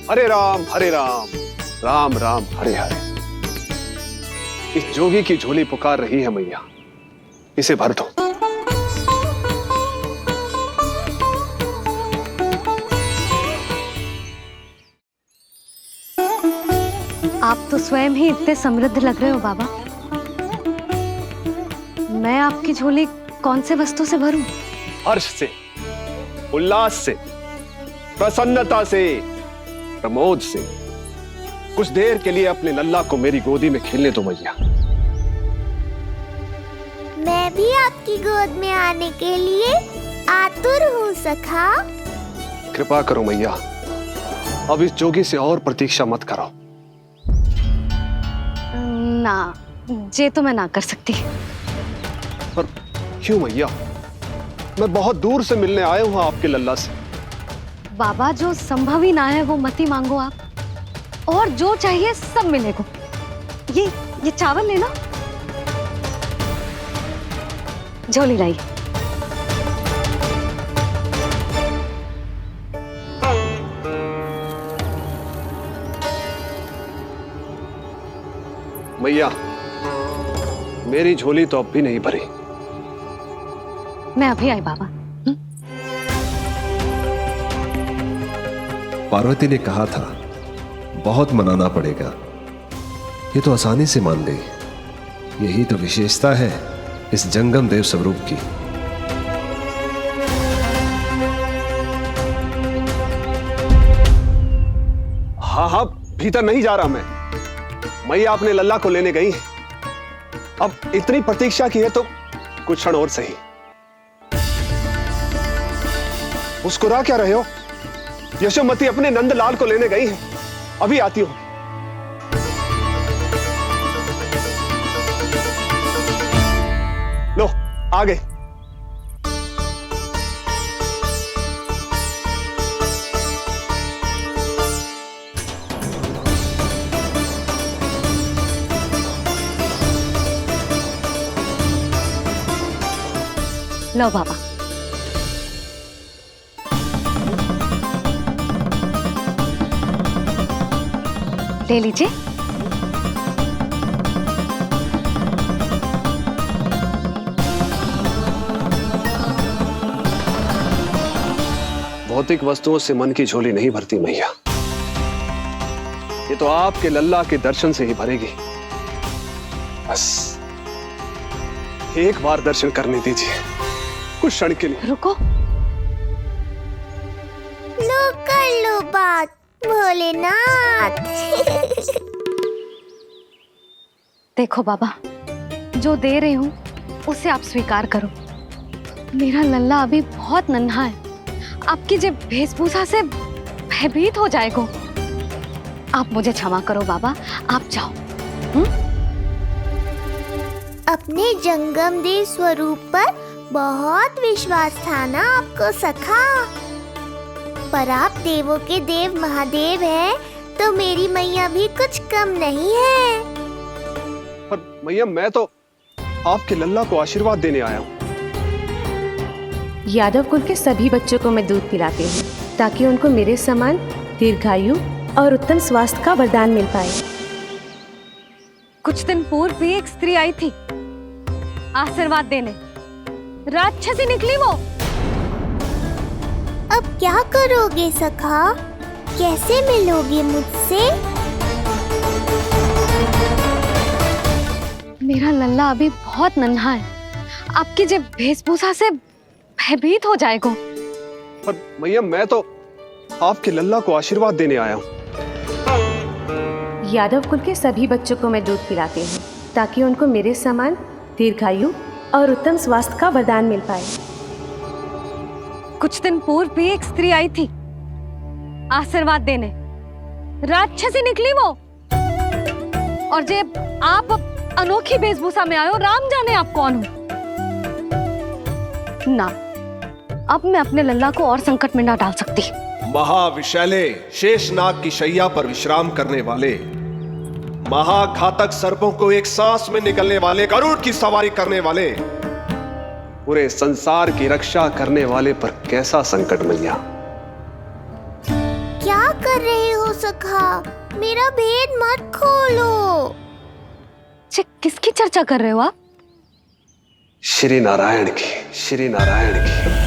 हरे राम हरे राम, राम राम हरे हरे। इस जोगी की झोली पुकार रही है मैया, इसे भर दो। आप तो स्वयं ही इतने समृद्ध लग रहे हो बाबा। मैं आपकी झोली कौन से वस्तु से भरूं? हर्ष से, उल्लास से, प्रसन्नता से, प्रमोद से। कुछ देर के लिए अपने लल्ला को मेरी गोदी में खेलने दो मैया। मैं भी आपकी गोद में आने के लिए आतुर हूँ सखा। कृपा करो मैया, अब इस जोगी से और प्रतीक्षा मत कराओ। ना, ये तो मैं ना कर सकती। पर क्यों मैया? मैं बहुत दूर से मिलने आया हूँ आपके लल्ला से। बाबा जो संभव ही ना है वो मत ही मांगो आप, और जो चाहिए सब मिलेगा। ये चावल लेना, झोली लाई। मैया, मेरी झोली तो अब भी नहीं भरी। मैं अभी आई बाबा। पार्वती ने कहा था बहुत मनाना पड़ेगा, ये तो आसानी से मान गई। यही तो विशेषता है इस जंगम देव स्वरूप की। हाँ हाँ, भीतर नहीं जा रहा मैं। मैया अपने लल्ला को लेने गई है। अब इतनी प्रतीक्षा की है तो कुछ क्षण और सही। मुस्कुरा क्या रहे हो? यशोमती अपने नंदलाल को लेने गई है, अभी आती हूं। लो, आ गए। लो बाबा। ले लीजिए। भौतिक वस्तुओं से मन की झोली नहीं भरती मैया, ये तो आपके लल्ला के दर्शन से ही भरेगी। बस एक बार दर्शन करने दीजिए, कुछ क्षण के लिए। रुको। लो कर लो बात भोलेनाथ। देखो बाबा, जो दे रही हूँ उसे आप स्वीकार करो। मेरा लल्ला अभी बहुत नन्हा है, आपकी जब वेशभूषा से भयभीत हो जाएगा। आप मुझे क्षमा करो बाबा, आप जाओ। अपने जंगम देव स्वरूप पर बहुत विश्वास था ना आपको सखा। पर आप देवों के देव महादेव हैं, तो मेरी मैया भी कुछ कम नहीं है। पर मैया, मैं तो आपके लल्ला को आशीर्वाद देने आया हूँ। यादव कुल के सभी बच्चों को मैं दूध पिलाती हूँ, ताकि उनको मेरे समान दीर्घायु और उत्तम स्वास्थ्य का वरदान मिल पाए। कुछ दिन पूर्व भी एक स्त्री आई थी आशीर्वाद देने, राक्षसी निकली वो। अब क्या करोगे सखा? कैसे मिलोगे मुझसे? मेरा लल्ला अभी बहुत नन्हा है, आपकी जब वेशभूषा से भयभीत हो जाएगा। पर मैया, मैं तो आपके लल्ला को आशीर्वाद देने आया हूँ। यादव कुल के सभी बच्चों को मैं दूध पिलाती हूँ, ताकि उनको मेरे समान दीर्घायु और उत्तम स्वास्थ्य का वरदान मिल पाए। कुछ दिन पूर्व भी एक स्त्री आई थी आशीर्वाद देने, राक्षसी निकली वो। और जब आप अनोखी वेशभूषा में आए हो, राम जाने आप कौन हो ना। अब मैं अपने लल्ला को और संकट में ना डाल सकती। महाविशैले शेषनाग की शैया पर विश्राम करने वाले, महाघातक सर्पों को एक सांस में निकलने वाले, गरुड़ की सवारी करने वाले, पूरे संसार की रक्षा करने वाले पर कैसा संकट मैया। क्या कर रहे हो सखा? मेरा भेद मत खोलो। किसकी चर्चा कर रहे हो आप? श्री नारायण की, श्री नारायण की।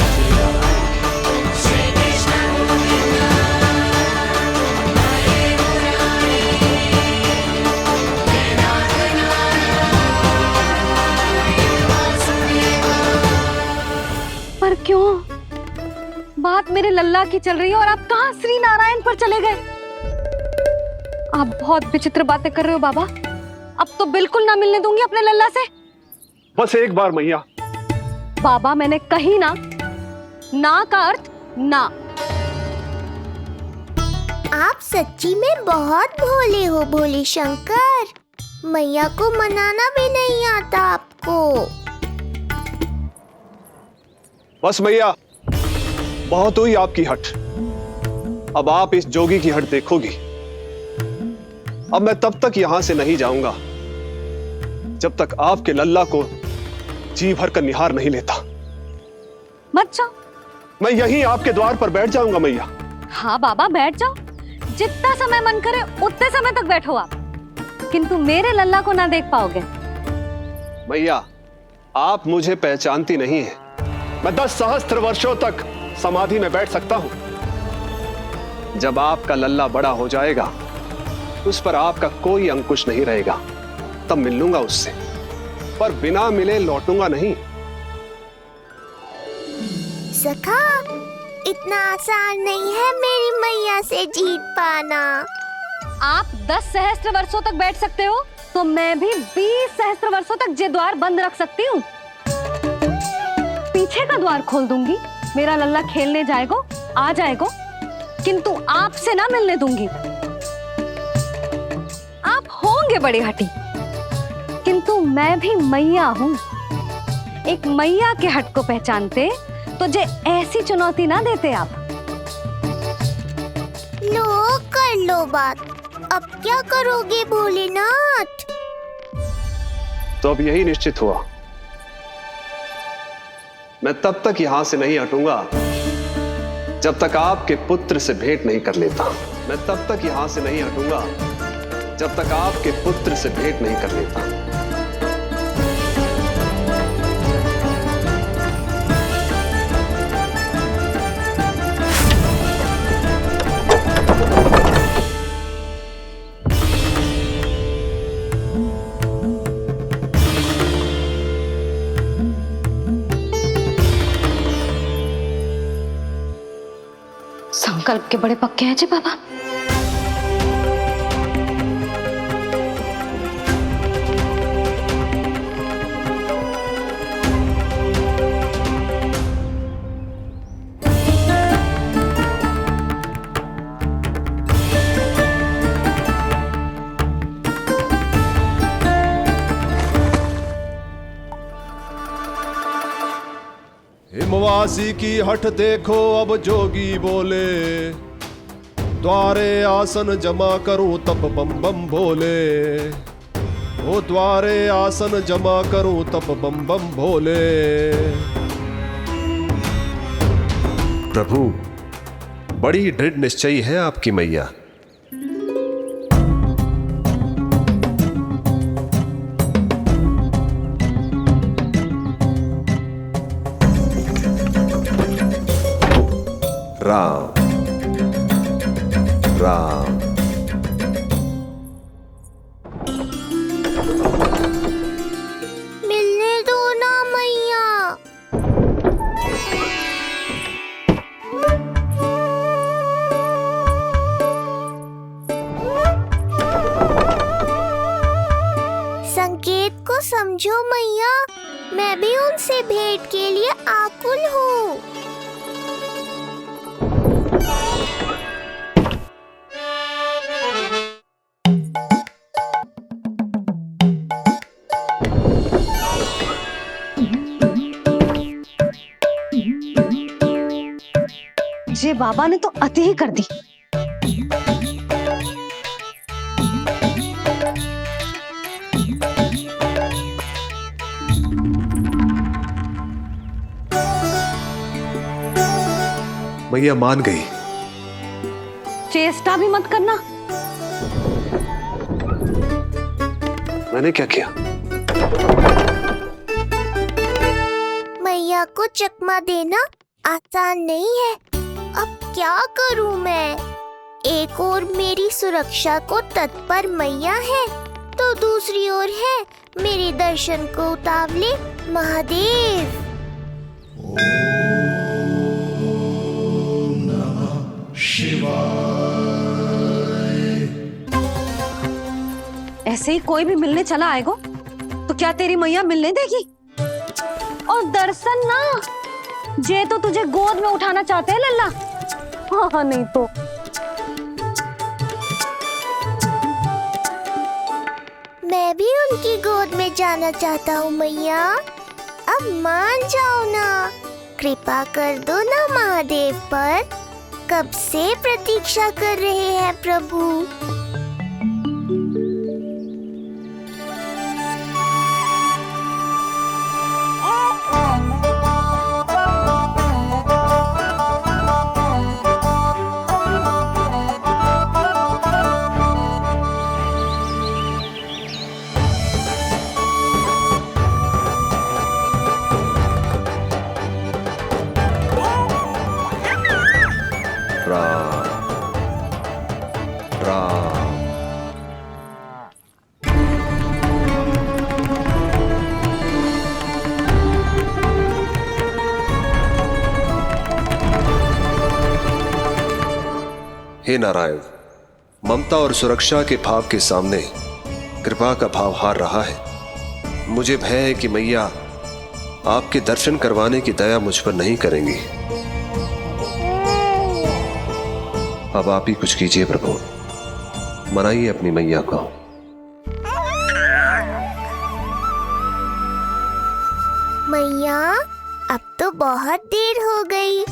पर क्यों? बात मेरे लल्ला की चल रही है और आप कहाँ श्री नारायण पर चले गए? आप बहुत विचित्र बातें कर रहे हो बाबा। अब तो बिल्कुल ना मिलने दूंगी अपने लल्ला से। बस एक बार मैया। बाबा, मैंने कही ना, ना का अर्थ ना। आप सच्ची में बहुत भोले हो भोले शंकर। मैया को मनाना भी नहीं आता आपको। बस मैया, बहुत हुई आपकी हट। अब आप इस जोगी की हट देखोगी। अब मैं तब तक यहां से नहीं जाऊंगा जब तक आपके लल्ला को जी भर कर निहार नहीं लेता। मत जाओ। मैं यहीं आपके द्वार पर बैठ जाऊंगा मैया। हाँ बाबा, बैठ जाओ। जितना समय मन करे उतने समय तक बैठो आप, किंतु मेरे लल्ला को ना देख पाओगे। मैया, आप मुझे पहचानती नहीं है। मैं 10 सहस्त्र वर्षों तक समाधि में बैठ सकता हूं। जब आपका लल्ला बड़ा हो जाएगा, उस पर आपका कोई अंकुश नहीं रहेगा, तब मिल लूंगा उससे, पर बिना मिले लौटूंगा नहीं। सखा, इतना आसान नहीं है मेरी मैया से जीत पाना। आप 10 सहस्त्र वर्षों तक बैठ सकते हो, तो मैं भी 20 सहस्त्र वर्षों तक ये द्वार बंद रख सकती हूँ। पीछे का द्वार खोल दूंगी, मेरा लल्ला खेलने जाएगा, आ जाएगा, किंतु आपसे ना मिलने दूंगी। आप होंगे बड़ी हठी, किंतु मैं भी मैया हूँ। एक मैया के हट को पहचानते तो जे ऐसी चुनौती ना देते आप। लो कर लो बात। अब क्या करोगे भोलेनाथ? तो अब यही निश्चित हुआ मैं तब तक यहां से नहीं हटूंगा जब तक आपके पुत्र से भेंट नहीं कर लेता। मैं तब तक यहां से नहीं हटूंगा जब तक आपके पुत्र से भेंट नहीं कर लेता। संकल्प के बड़े पक्के हैं जी बाबा। हिमवासी की हठ देखो अब जोगी बोले, द्वारे आसन जमा करूं तब बम बम बोले। ओ द्वारे आसन जमा करूं तब बम बम भोले। प्रभु बड़ी दृढ़ निश्चयी है आपकी मैया। राम राम। मिलने दो ना मैया। संकेत को समझो मैया, मैं भी उनसे भेंट के लिए आकुल हूँ। ये बाबा ने तो अति ही कर दी। मैया मान गई। चेष्टा भी मत करना। मैंने क्या किया? मैया को चकमा देना आसान नहीं है। अब क्या करूं मैं? एक ओर मेरी सुरक्षा को तत्पर मैया है, तो दूसरी ओर है मेरे दर्शन को उतावले महादेव। ऐसे ही कोई भी मिलने चला आएगा तो क्या तेरी मैया मिलने देगी? और दर्शन ना, जे तो तुझे गोद में उठाना चाहते हैं लल्ला। हाँ नहीं तो मैं भी उनकी गोद में जाना चाहता हूँ मैया। अब मान जाओ ना, कृपा कर दो ना महादेव पर। कब से प्रतीक्षा कर रहे हैं प्रभु। हे नारायण, ममता और सुरक्षा के भाव के सामने कृपा का भाव हार रहा है। मुझे भय है कि मैया आपके दर्शन करवाने की दया मुझ पर नहीं करेंगी। अब आप ही कुछ कीजिए प्रभु, मनाइए अपनी मैया को। मैया अब तो बहुत देर हो गई,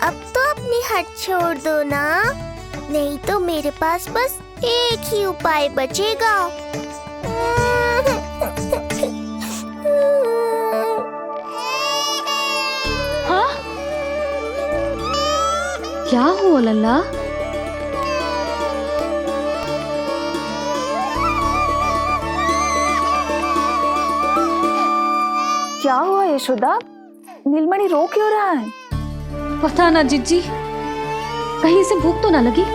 अब तो अपनी हट छोड़ दो ना, नहीं तो मेरे पास बस एक ही उपाय बचेगा। क्या हुआ लल्ला? क्या हुआ यशोदा? नीलमणि रो क्यों रहा है? पता ना जीजी, कहीं से भूख तो ना लगी।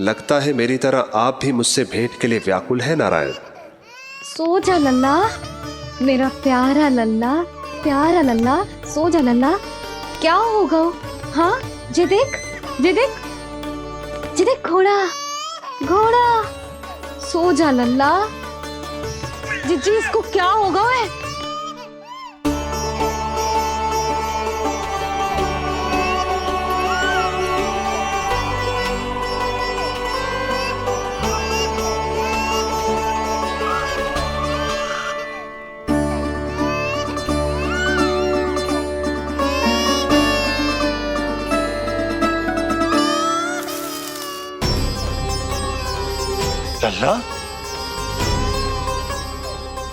लगता है मेरी तरह आप भी मुझसे भेंट के लिए व्याकुल है नारायण। सो जा लल्ला, मेरा प्यारा लल्ला, प्यारा लल्ला, सो जा लल्ला। क्या होगा? हाँ, जे देख, जे देख, जे देख, घोड़ा, घोड़ा। सो जा लल्ला। जीजी, इसको क्या होगा? है लल्ला,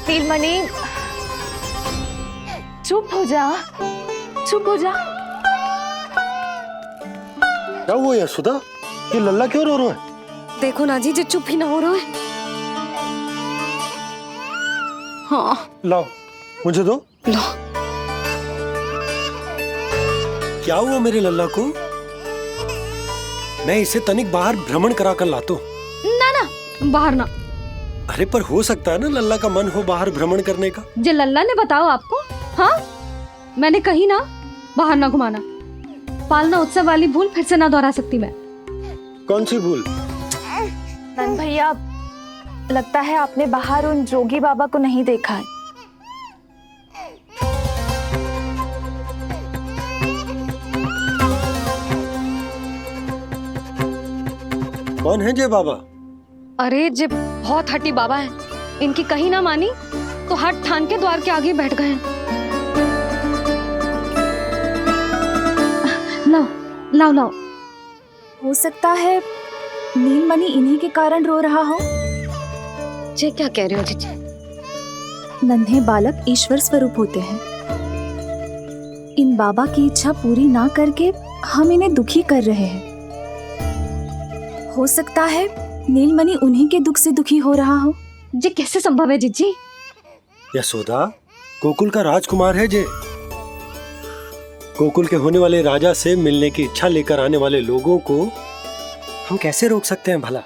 नीलमणि, चुप हो जा, चुप हो जा। क्या हुआ यशोदा? ये लल्ला क्यों रो रहा है? देखो ना जी, चुप ही ना हो रहा है। हाँ, लाओ, मुझे दो। लो। क्या हुआ मेरे लल्ला को? मैं इसे तनिक बाहर भ्रमण करा कर लाता हूं। ना ना, बाहर ना। अरे पर हो सकता है ना लल्ला का मन हो बाहर भ्रमण करने का। जे लल्ला ने बताओ आपको? हाँ, मैंने कही ना बाहर ना घुमाना। पालना उत्सव वाली भूल फिर से ना दोहरा सकती मैं। कौन सी भूल? नंद भैया, लगता है आपने बाहर उन जोगी बाबा को नहीं देखा है। कौन है जे बाबा? अरे जे बहुत हट्टी बाबा हैं। इनकी कहीं ना मानी तो हट ठान के द्वार के आगे बैठ गए। लाओ लाओ लाओ। हो सकता है नीलमणि इन्हीं के कारण रो रहा हो। जे क्या कह रहे हो जीजी? नन्हे बालक ईश्वर स्वरूप होते हैं। इन बाबा की इच्छा पूरी ना करके हम इन्हें दुखी कर रहे हैं। हो सकता है नीलमणि उन्हीं के दुख से दुखी हो रहा हो। जे कैसे संभव है जीजी? यशोदा, गोकुल का राजकुमार है जे। गोकुल के होने वाले राजा से मिलने की इच्छा लेकर आने वाले लोगों को हम कैसे रोक सकते हैं भला?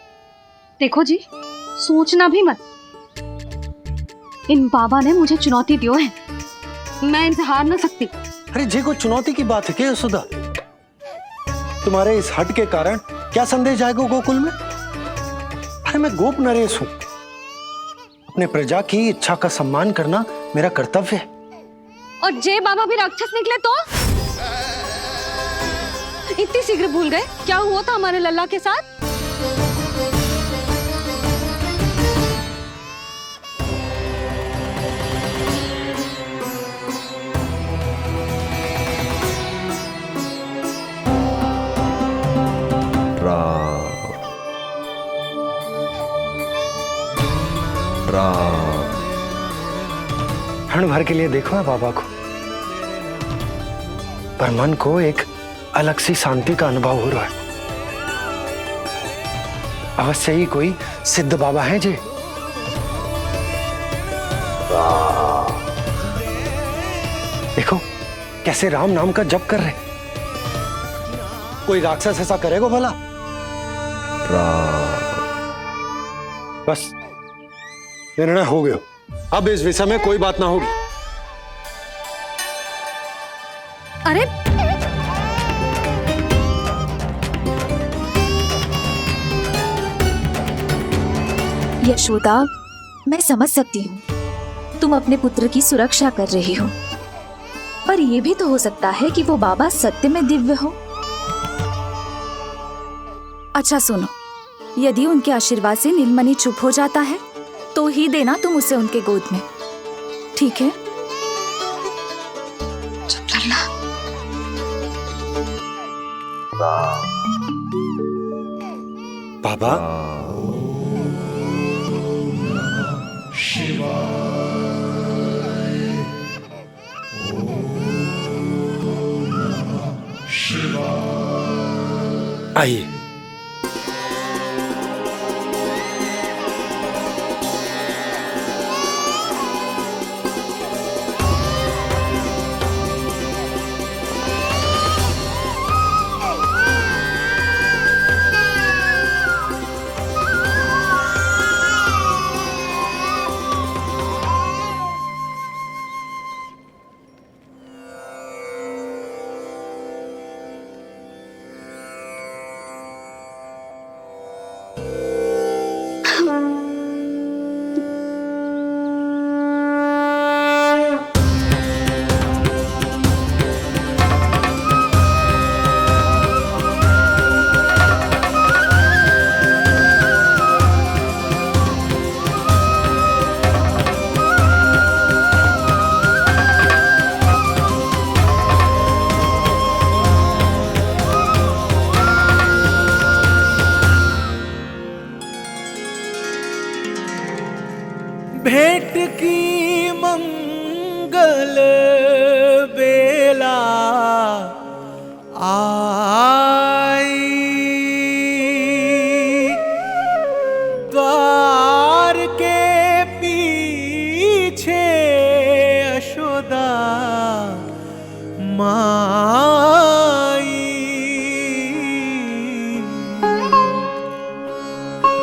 देखो जी, सोचना भी मत। इन बाबा ने मुझे चुनौती दियो है, मैं इनसे हार ना सकती। अरे जे कोई चुनौती की बात है क्या यशोदा? तुम्हारे इस हट के कारण क्या संदेश जाएगा गोकुल में? अरे मैं गोप नरेश हूं। अपने प्रजा की इच्छा का सम्मान करना मेरा कर्तव्य है। और जे बाबा भी राक्षस निकले तो? इतनी शीघ्र भूल गए क्या हुआ था हमारे लल्ला के साथ? क्षण भर के लिए देखो है बाबा को, पर मन को एक अलग सी शांति का अनुभव हो रहा है। अवश्य ही कोई सिद्ध बाबा है जी। देखो कैसे राम नाम का जप कर रहे। कोई राक्षस ऐसा करेगा भला? बस निर्णय हो गया, अब इस विषय में कोई बात ना होगी। अरे यशोदा, मैं समझ सकती हूँ तुम अपने पुत्र की सुरक्षा कर रही हो, पर यह भी तो हो सकता है कि वो बाबा सत्य में दिव्य हो। अच्छा सुनो, यदि उनके आशीर्वाद से नीलमणि चुप हो जाता है तो ही देना तुम उसे उनके गोद में, ठीक है? चुप करना। बाबा, आइए। भेंट की मंगल बेला आई, द्वार के पीछे यशोदा माई।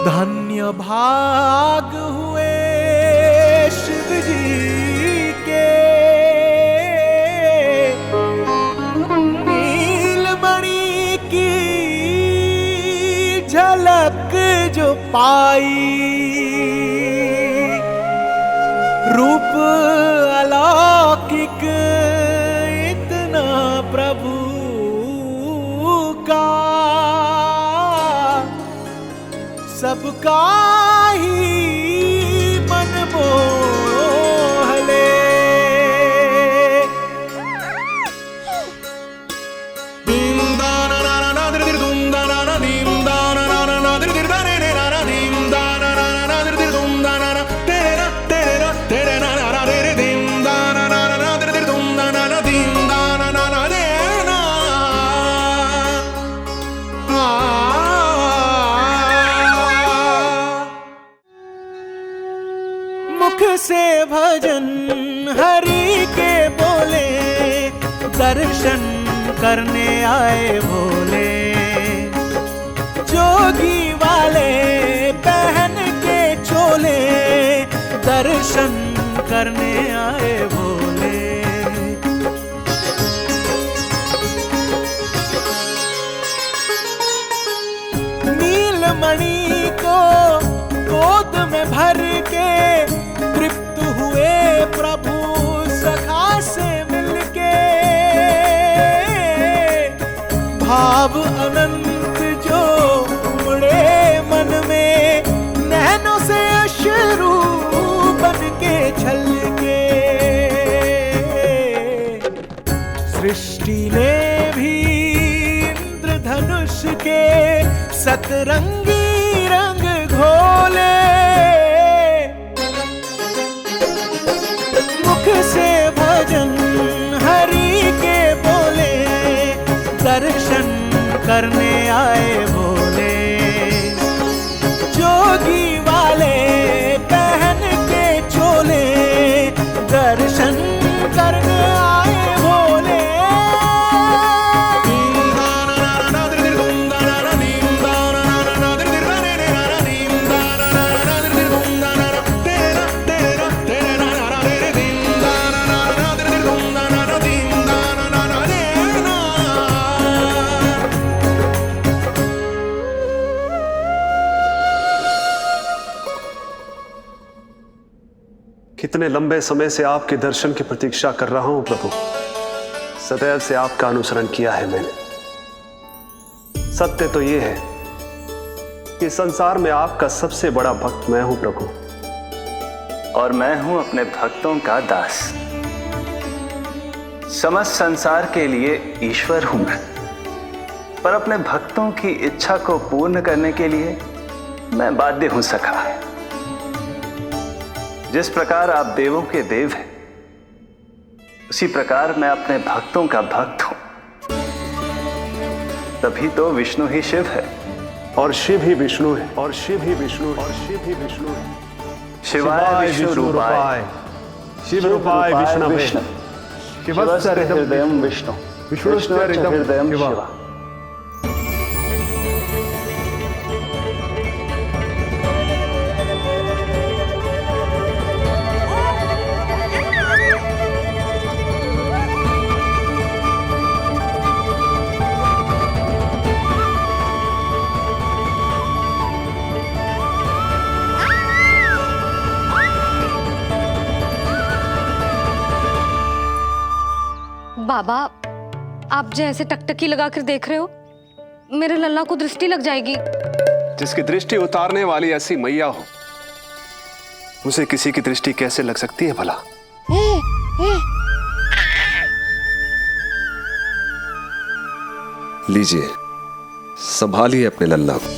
धन्य भाग हुए शिव जी के, नीलमणि की झलक जो पाई। रूप अलौकिक इतना प्रभु का, सबका ही मन मोह ले। मुख से भजन हरि के बोले, दर्शन करने आए भोले। जोगी वाले पहन के चोले, दर्शन करने आए भोले। नीलमणि को गोद में भर के तृप्त हुए प्रभु सखा से मिलके। भाव अनंत जो उमड़े मन में, नैनों से अश्रु बन के छलके। सृष्टि ने भी इंद्रधनुष के सतरंगी रंग घोले। मुख से भजन हरि के बोले, दर्शन करने आए भोले। जोगी वाले पहन के चोले, दर्शन करने आए भोले। कितने लंबे समय से आपके दर्शन की प्रतीक्षा कर रहा हूं प्रभु। सदैव से आपका अनुसरण किया है मैंने। सत्य तो यह है कि संसार में आपका सबसे बड़ा भक्त मैं हूं प्रभु, और मैं हूं अपने भक्तों का दास। समस्त संसार के लिए ईश्वर हूं मैं, पर अपने भक्तों की इच्छा को पूर्ण करने के लिए मैं बाध्य हूं सखा। जिस प्रकार आप देवों के देव हैं, उसी प्रकार मैं अपने भक्तों का भक्त हूं। तभी तो विष्णु ही शिव है, और शिव ही विष्णु है, और शिव ही विष्णु है, और शिव ही विष्णु है। शिवाय विष्णु रूपाय, शिव रूपाय विष्णवे, शिवस्य हृदयं विष्णु, विष्णुश्च हृदयं शिवा। बाबा, आप जो ऐसे टकटकी लगाकर देख रहे हो, मेरे लल्ला को दृष्टि लग जाएगी। जिसकी दृष्टि उतारने वाली ऐसी मैया हो, उसे किसी की दृष्टि कैसे लग सकती है भला? लीजिए, संभालिए अपने लल्ला को।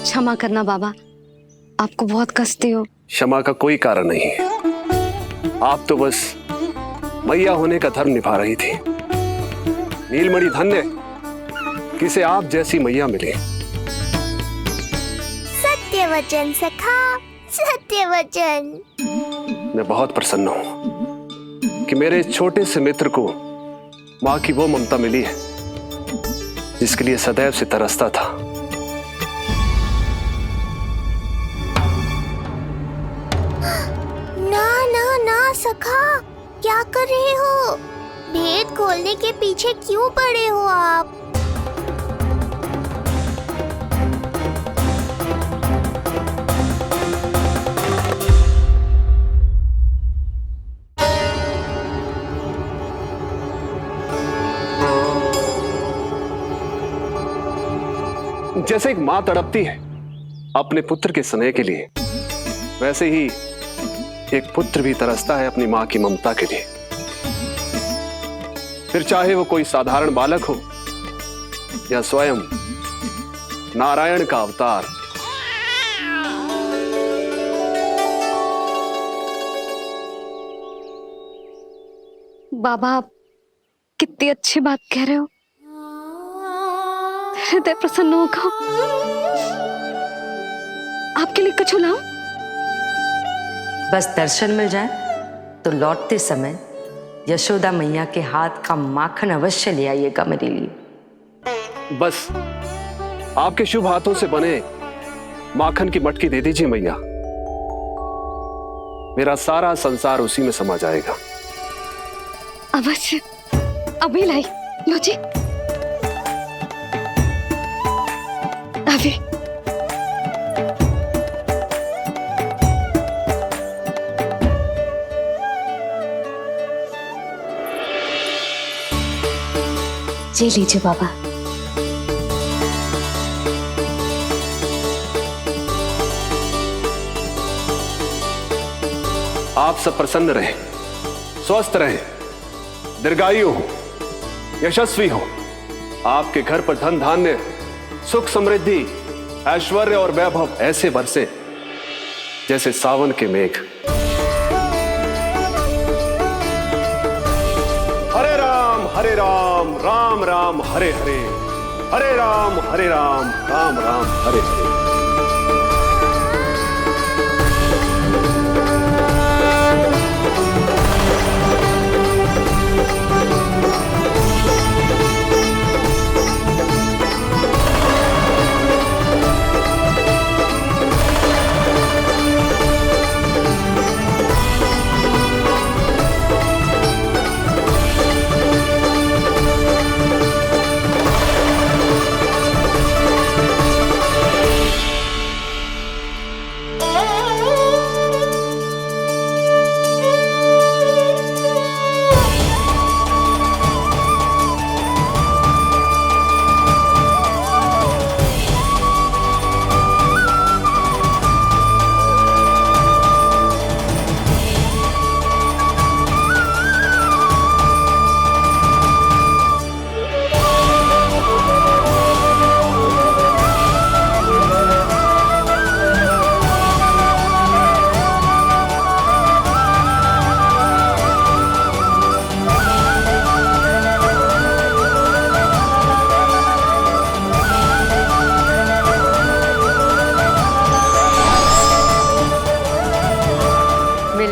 क्षमा करना बाबा, आपको बहुत कष्ट हो। क्षमा का कोई कारण नहीं है। आप तो बस मैया होने का धर्म निभा रही थी। नीलमणि धन्य किसे आप जैसी मैया मिले। सत्य वचन सखा, सत्य वचन। मैं बहुत प्रसन्न हूं कि मेरे इस छोटे से मित्र को मां की वो ममता मिली है जिसके लिए सदैव से तरसता था। ना ना ना सखा, क्या कर रहे हो? भेद खोलने के पीछे क्यों पड़े हो आप? जैसे एक मां तड़पती है अपने पुत्र के स्नेह के लिए, वैसे ही एक पुत्र भी तरसता है अपनी मां की ममता के लिए। फिर चाहे वो कोई साधारण बालक हो या स्वयं नारायण का अवतार। बाबा, आप कितनी अच्छी बात कह रहे हो। हृदय प्रसन्न होगा। आपके लिए कछु लाऊं? बस दर्शन मिल जाए तो लौटते समय यशोदा मैया के हाथ का माखन अवश्य ले आइएगा मेरे लिए। बस आपके शुभ हाथों से बने माखन की मटकी दे दीजिए मैया, मेरा सारा संसार उसी में समा जाएगा। अवश्य, अभी लाई। लो जी, अभी। ये लीजिए बाबा। आप सब प्रसन्न रहें, स्वस्थ रहें, दीर्घायु हो, यशस्वी हो। आपके घर पर धन धान्य, सुख समृद्धि, ऐश्वर्य और वैभव ऐसे बरसे जैसे सावन के मेघ। हरे राम, राम राम हरे हरे, हरे राम राम राम हरे हरे।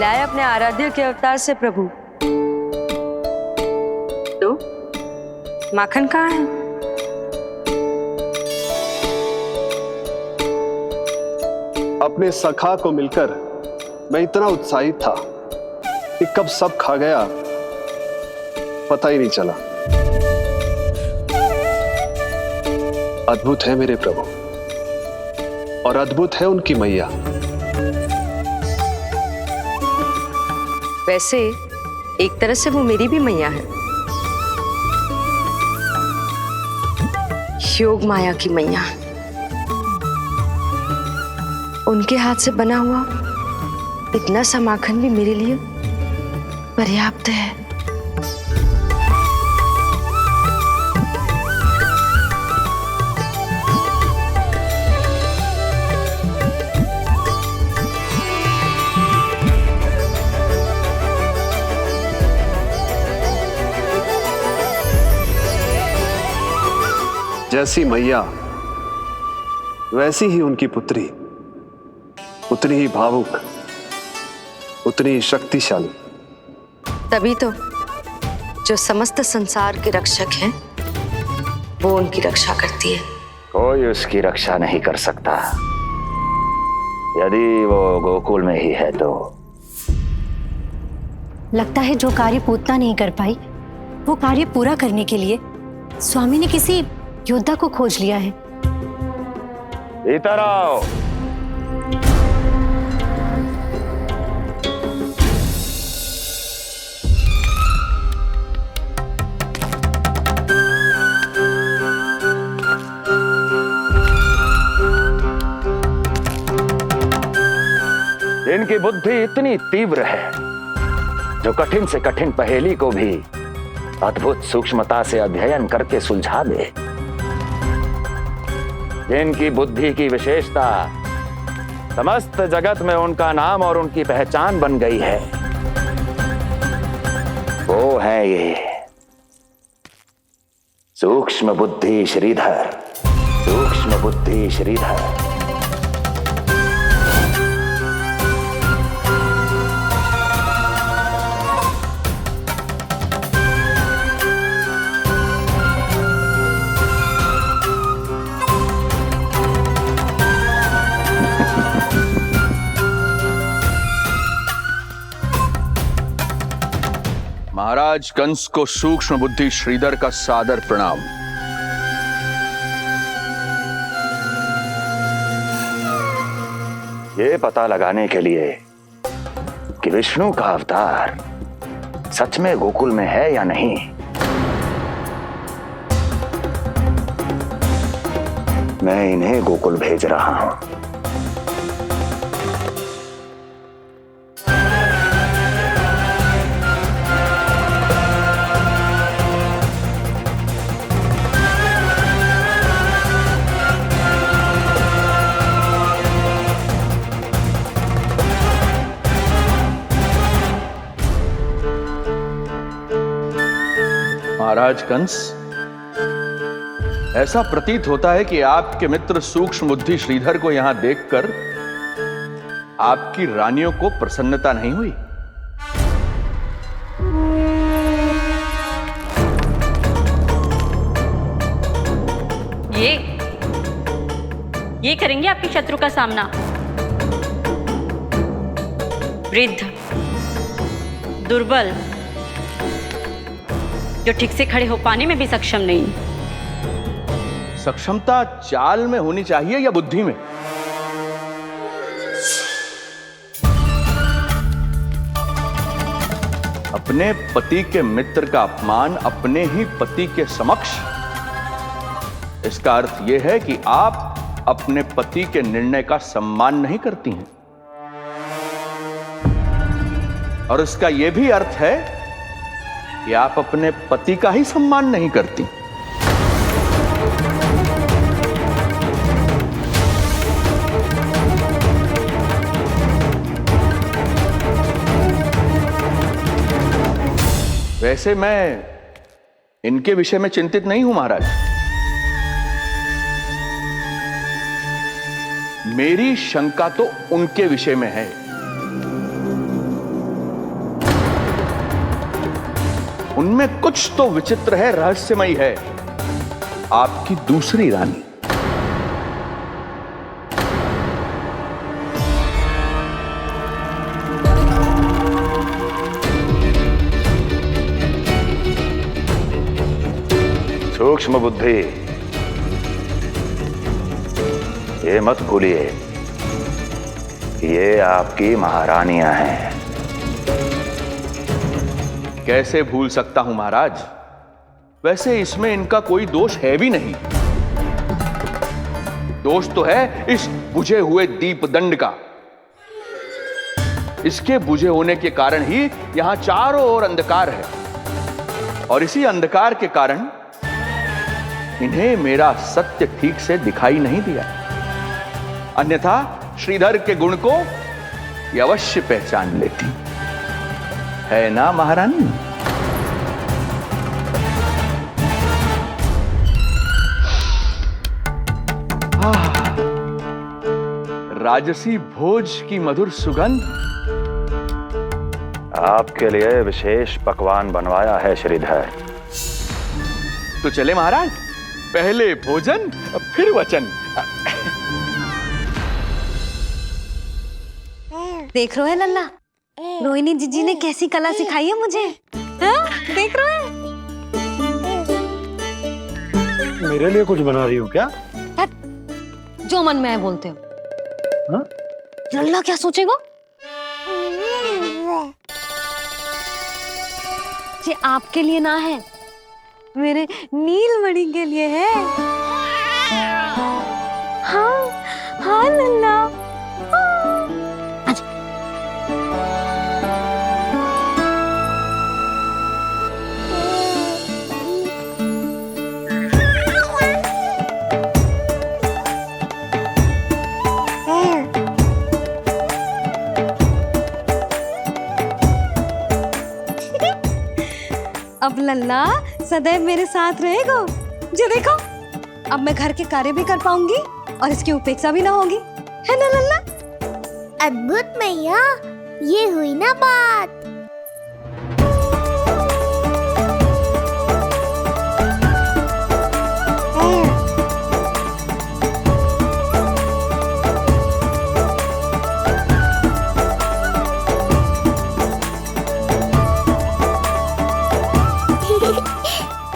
मिलाए अपने आराध्य के अवतार से प्रभु। तो माखन कहाँ है? अपने सखा को मिलकर मैं इतना उत्साहित था कि कब सब खा गया पता ही नहीं चला। अद्भुत है मेरे प्रभु और अद्भुत है उनकी मैया। वैसे एक तरह से वो मेरी भी मैया है, योग माया की मैया। उनके हाथ से बना हुआ इतना सा माखन भी मेरे लिए पर्याप्त है। जैसी मैया वैसी ही उनकी पुत्री, उतनी ही भावुक, उतनी ही शक्तिशाली। तभी तो जो समस्त संसार के रक्षक हैं वो उनकी रक्षा करती है। कोई उसकी रक्षा नहीं कर सकता यदि वो गोकुल में ही है तो। लगता है जो कार्य पूतना नहीं कर पाई वो कार्य पूरा करने के लिए स्वामी ने किसी योद्धा को खोज लिया है। इधर आओ। इनकी बुद्धि इतनी तीव्र है जो कठिन से कठिन पहेली को भी अद्भुत सूक्ष्मता से अध्ययन करके सुलझा दे। जिनकी बुद्धि की विशेषता समस्त जगत में उनका नाम और उनकी पहचान बन गई है, वो है ये सूक्ष्म बुद्धि श्रीधर। सूक्ष्म बुद्धि श्रीधर। महाराज कंस को सूक्ष्म बुद्धि श्रीधर का सादर प्रणाम। ये पता लगाने के लिए कि विष्णु का अवतार सच में गोकुल में है या नहीं, मैं इन्हें गोकुल भेज रहा हूं। महाराज कंस, ऐसा प्रतीत होता है कि आपके मित्र सूक्ष्म बुद्धि श्रीधर को यहां देखकर आपकी रानियों को प्रसन्नता नहीं हुई। ये करेंगे आपके शत्रु का सामना। वृद्ध, दुर्बल, जो ठीक से खड़े हो पाने में भी सक्षम नहीं। सक्षमता चाल में होनी चाहिए या बुद्धि में? अपने पति के मित्र का अपमान अपने ही पति के समक्ष, इसका अर्थ यह है कि आप अपने पति के निर्णय का सम्मान नहीं करती हैं। और इसका यह भी अर्थ है कि आप अपने पति का ही सम्मान नहीं करती। वैसे मैं इनके विषय में चिंतित नहीं हूं महाराज। मेरी शंका तो उनके विषय में है। उनमें कुछ तो विचित्र है, रहस्यमयी है। आपकी दूसरी रानी। सूक्ष्म बुद्धि, ये मत भूलिए ये आपकी महारानियां हैं। कैसे भूल सकता हूं महाराज? वैसे इसमें इनका कोई दोष है भी नहीं। दोष तो है इस बुझे हुए दीपदंड का। इसके बुझे होने के कारण ही यहां चारों ओर अंधकार है, और इसी अंधकार के कारण इन्हें मेरा सत्य ठीक से दिखाई नहीं दिया। अन्यथा श्रीधर के गुण को ये अवश्य पहचान लेती, है ना महारानी? राजसी भोज की मधुर सुगंध। आपके लिए विशेष पकवान बनवाया है श्रीधर। तो चले महाराज, पहले भोजन फिर वचन। देख रहे हो लल्ला, रोहिणी जीजी ने कैसी कला सिखाई है मुझे। हाँ? देख रहे हो? मेरे लिए कुछ बना रही हो क्या? जो मन में आए बोलते हो। हाँ? लल्ला क्या सोचेगा? ये आपके लिए ना है, मेरे नीलमणि के लिए है। हाँ हाँ लल्ला। अब लल्ला सदैव मेरे साथ रहेगा। जो देखो, अब मैं घर के कार्य भी कर पाऊंगी और इसकी उपेक्षा भी ना होगी, है ना लल्ला? अद्भुत मैया, ये हुई ना बात।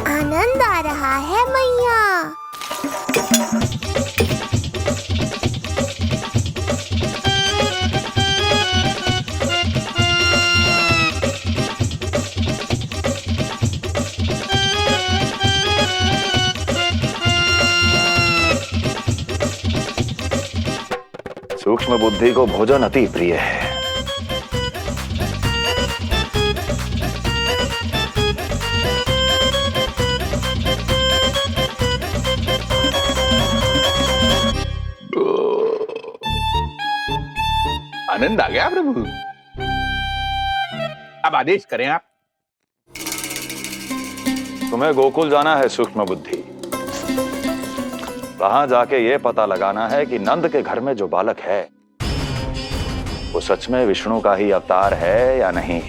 आनंद आ रहा है मैया। सूक्ष्म बुद्धि को भोजन अति प्रिय है। आनंद आ गया प्रभु। अब आदेश करें आप। तुम्हें गोकुल जाना है सूक्ष्म बुद्धि। वहां जाके ये पता लगाना है कि नंद के घर में जो बालक है वो सच में विष्णु का ही अवतार है या नहीं।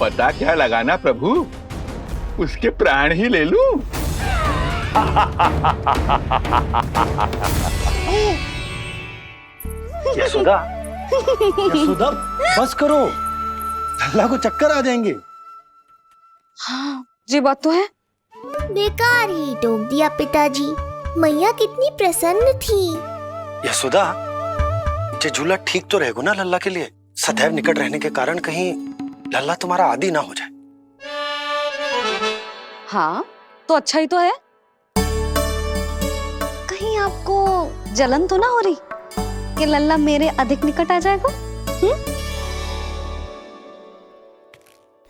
पता क्या लगाना प्रभु? उसके प्राण ही ले लूं। यशोदा, यशोदा बस करो, लल्ला को चक्कर आ जाएंगे। हाँ, ये बात तो है। बेकार ही टोक दिया पिताजी। मैया कितनी प्रसन्न थी। यशोदा, ये झूला ठीक तो रहेगा ना लल्ला के लिए? सदैव निकट रहने के कारण कहीं लल्ला तुम्हारा आदी ना हो जाए। हाँ, तो अच्छा ही तो है। कहीं आपको जलन तो ना हो रही कि लल्ला मेरे अधिक निकट आ जाएगा?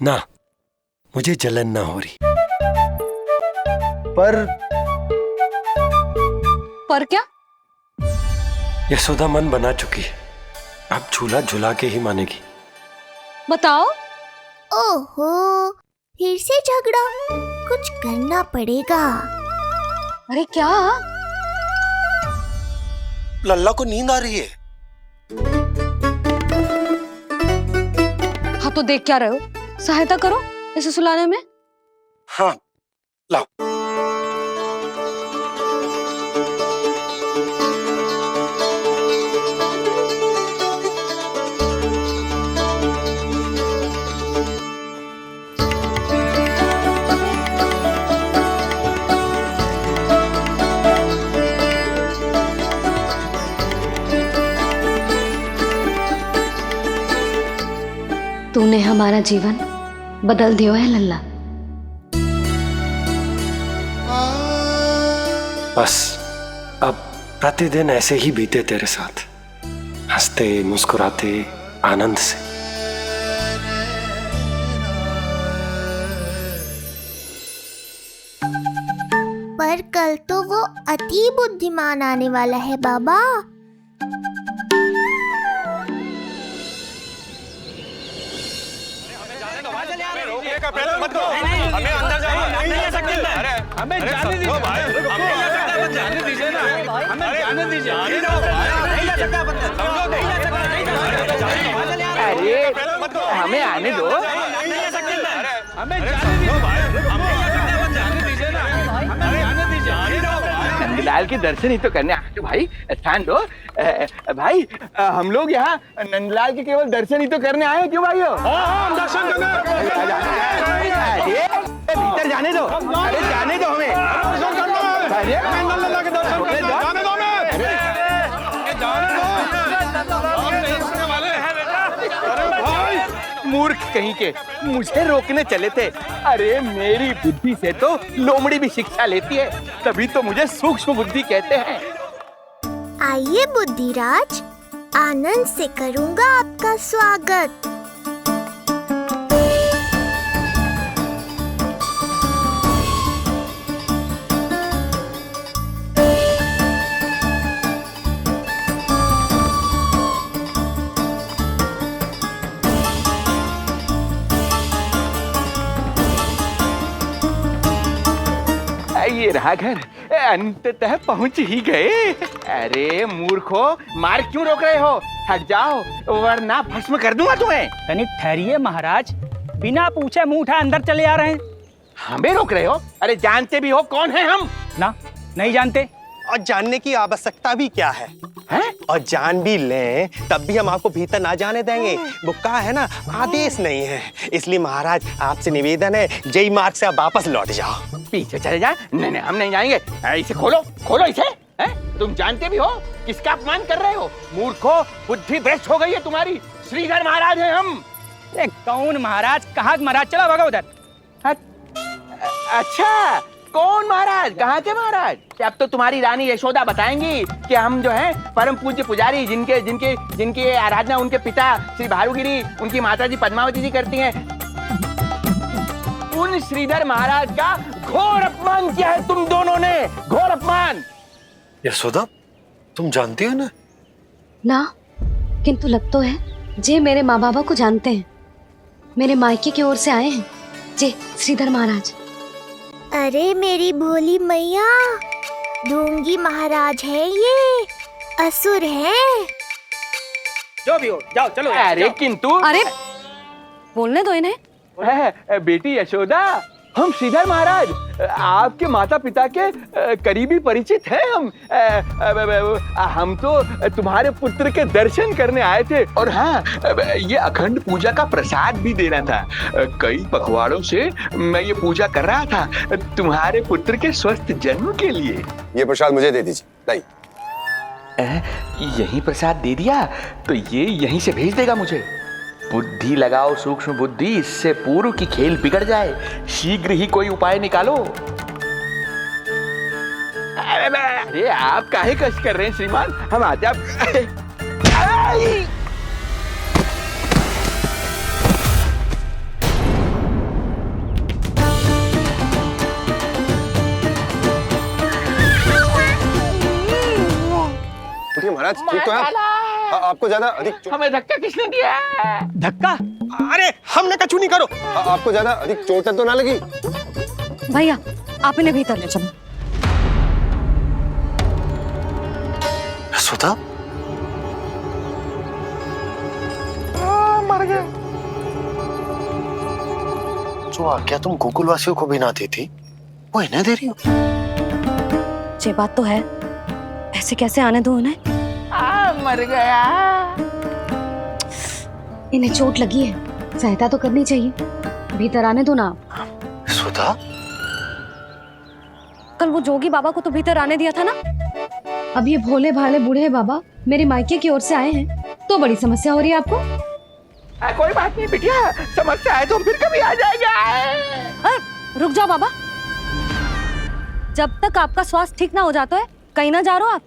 ना, मुझे जलन ना हो रही। पर क्या? यशोदा मन बना चुकी है, अब झूला झूला के ही मानेगी। बताओ। ओहो, फिर से झगड़ा। कुछ करना पड़ेगा। अरे क्या? लल्ला को नींद आ रही है। हाँ तो देख क्या रहे हो? सहायता करो इसे सुलाने में। हाँ लाओ। तूने हमारा जीवन बदल दियो है लल्ला। बस अब प्रतिदिन ऐसे ही बीते तेरे साथ, हंसते मुस्कुराते आनंद से। पर कल तो वो अति बुद्धिमान आने वाला है बाबा। हमें अंदर जाने नहीं सकते। अरे हमें जाने दीजिए भाई, हमें जाने दीजिए ना, हमें जाने दीजिए। नहीं जा सकता बंदा, समझो नहीं जा सकता, नहीं जा सकता। अरे हमें आने दो। नहीं जा सकते। अरे हमें जाने दीजिए भाई, हमें जाने दीजिए ना, हमें जाने दीजिए। नंदलाल के दर्शन ही तो करने आए थे भाई, स्थान दो। भाई हम लोग यहाँ नंदलाल के केवल दर्शन ही तो करने आए हैं, क्यों भाई? हम दर्शन करने भीतर जाने दो। अरे जाने दो हमें। मूर्ख कहीं के, मुझे रोकने चले थे। अरे मेरी बुद्धि से तो लोमड़ी भी शिक्षा लेती है, तभी तो मुझे सूक्ष्म बुद्धि कहते हैं। आइए बुद्धिराज, आनंद से करूंगा आपका स्वागत। ये रहा घर, अंततः पहुंच ही गए। अरे मूर्खो, मार क्यों रोक रहे हो? हट जाओ वरना भस्म कर दूंगा तुम्हें। तनिक ठहरिए महाराज, बिना पूछे मुंह उठा अंदर चले आ रहे हैं। हमें रोक रहे हो? अरे जानते भी हो कौन है हम? ना, नहीं जानते। और जानने की आवश्यकता भी क्या है? हैं? और जान भी लें तब भी हम आपको भीतर ना जाने देंगे। वो कहा है ना, आदेश नहीं है। इसलिए महाराज आपसे निवेदन है, जय मार्ग से आप वापस लौट जाओ। पीछे चले जाए? नहीं हम नहीं जाएंगे। इसे खोलो, खोलो इसे। तुम जानते भी हो किसका अपमान कर रहे हो? मूर्खो, बुद्धि भ्रष्ट हो गई है तुम्हारी। श्रीधर महाराज हैं हम। कौन महाराज? कहाँ महाराज? चलो भगा उधर। अच्छा, कौन महाराज? कहाँ के महाराज? अब तो तुम्हारी रानी यशोदा बताएंगी कि हम जो हैं परम पूज्य पुजारी, जिनकी आराधना उनके पिता श्री भारुगिरी, उनकी माता जी पद्मावती जी करती हैं, उन श्रीधर महाराज का घोर अपमान किया है तुम दोनों ने। घोर अपमान। यशोदा, तुम जानती हो ना? ना, किंतु लग तो है जे मेरे माँ बाबा को जानते हैं। मेरे मायके की ओर से आए हैं जे श्रीधर महाराज। अरे मेरी भोली मैया, ढोंगी महाराज है ये, असुर है। जो भी हो, जाओ चलो। अरे किंतु, अरे बोलने दो इन्हें। बेटी यशोदा, हम श्रीधर महाराज आपके माता पिता के करीबी परिचित हैं। हम तो तुम्हारे पुत्र के दर्शन करने आए थे। और हाँ, ये अखंड पूजा का प्रसाद भी देना था। कई पखवाड़ों से मैं ये पूजा कर रहा था तुम्हारे पुत्र के स्वस्थ जन्म के लिए। ये प्रसाद मुझे दे दीजिए। नहीं, यही प्रसाद दे दिया तो ये यहीं से भेज देगा मुझे। बुद्धि लगाओ, सूक्ष्म बुद्धि, इससे पूर्व की खेल बिगड़ जाए। शीघ्र ही कोई उपाय निकालो। अरे आप काहे कष्ट कर रहे हैं श्रीमान? हम आते आप। महाराज ठीक तो है? आपको ज्यादा अधिक हमें धक्का किसने दिया? धक्का? अरे हमने कछु नहीं करो। आपको ज्यादा अधिक चोट तो ना लगी? भैया आप इन्हें भीतर ले चलो। यशोदा, मर गए। जो आज्ञा तुम गोकुलवासियों को भी ना दी थी वो इन्हें दे रही हो? ये बात तो है, ऐसे कैसे आने दो उन्हें? मर गया। इन्हें चोट लगी है, सहायता तो करनी चाहिए, भीतर आने दो ना। सुधा, कल वो जोगी बाबा को तो भीतर आने दिया था ना। अब ये भोले भाले बूढ़े बाबा मेरे मायके की ओर से आए हैं तो बड़ी समस्या हो रही है आपको। कोई बात नहीं बिटिया, समस्या है तो फिर कभी आ जाएगा। रुक जाओ बाबा, जब तक आपका स्वास्थ्य ठीक ना हो जाता है कहीं ना जा रहे हो आप।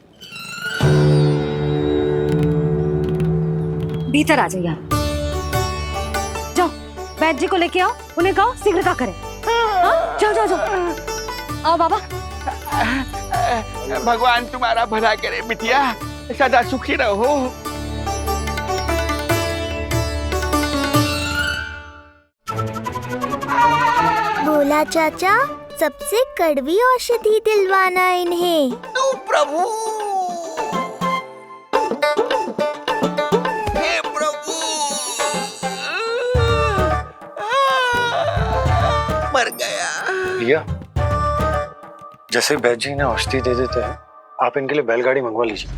भीतर आ जाइए आप। जाओ वैद्य जी को लेके आओ, उन्हें कहो शीघ्रता करें। जाओ जाओ जाओ, आओ बाबा। भगवान तुम्हारा भला करे बिटिया, सदा सुखी रहो। बोला चाचा, सबसे कड़वी औषधि दिलवाना इन्हें। तू प्रभु, हे प्रभु, मर गया। भैया, जैसे वैद्य जी ने औषधि दे देते हैं, आप इनके लिए बैलगाड़ी मंगवा लीजिए।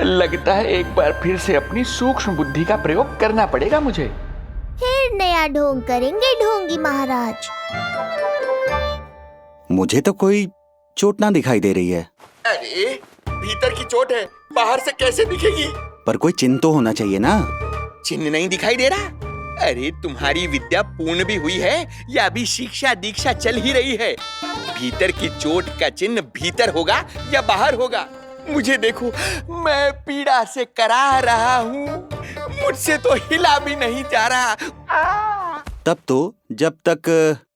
लगता है एक बार फिर से अपनी सूक्ष्म बुद्धि का प्रयोग करना पड़ेगा मुझे। फिर नया ढोंग करेंगे ढोंगी महाराज। मुझे तो कोई चोट ना दिखाई दे रही है। अरे भीतर की चोट है, बाहर से कैसे दिखेगी? पर कोई चिन्ह तो होना चाहिए ना। चिन्ह नहीं दिखाई दे रहा? अरे तुम्हारी विद्या पूर्ण भी हुई है या अभी शिक्षा दीक्षा चल ही रही है? भीतर की चोट का चिन्ह भीतर होगा या बाहर होगा? मुझे देखो, मैं पीड़ा से करा रहा हूँ, मुझसे तो हिला भी नहीं जा रहा। तब तो जब तक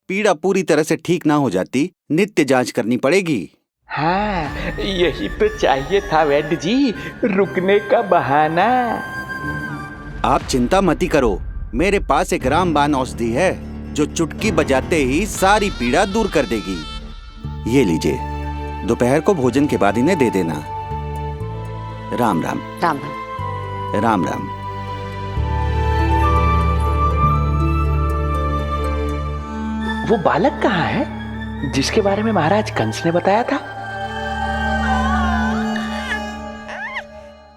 पीड़ा पूरी तरह से ठीक ना हो जाती नित्य जांच करनी पड़ेगी। हाँ, यही तो चाहिए था वैद्य जी, रुकने का बहाना। आप चिंता मती करो, मेरे पास एक रामबाण औषधि है जो चुटकी बजाते ही सारी पीड़ा दूर कर देगी। ये लीजिए, दोपहर को भोजन के बाद इन्हें दे देना। राम राम। राम राम। राम राम। वो बालक कहाँ है जिसके बारे में महाराज कंस ने बताया था?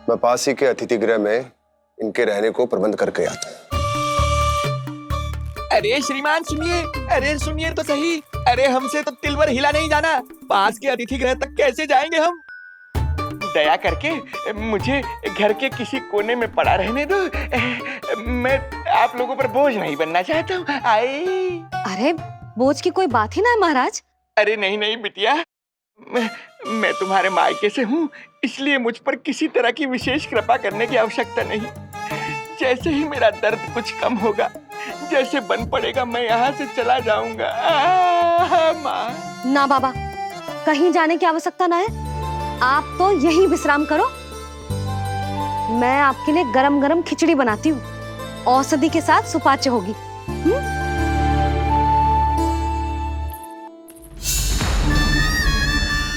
मैं पास ही के अतिथि गृह में इनके रहने को प्रबंध करके आता हूँ। अरे श्रीमान सुनिए, अरे सुनिए तो सही। अरे हमसे तो तिलवर हिला नहीं जाना, पास के अतिथि गृह तक कैसे जाएंगे हम? दया करके मुझे घर के किसी कोने में पड़ा रहने दो, मैं आप लोगों पर बोझ नहीं बनना चाहता हूँ। अरे बोझ की कोई बात ही ना है महाराज। अरे नहीं नहीं बिटिया, मैं तुम्हारे मायके से हूँ, इसलिए मुझ पर किसी तरह की विशेष कृपा करने की आवश्यकता नहीं। जैसे ही मेरा दर्द कुछ कम होगा, जैसे बन पड़ेगा, मैं यहाँ से चला जाऊंगा। माँ। ना बाबा, कहीं जाने की आवश्यकता ना है, आप तो यही विश्राम करो। मैं आपके लिए गरम गरम खिचड़ी बनाती हूँ, औषधि के साथ सुपाच्य होगी।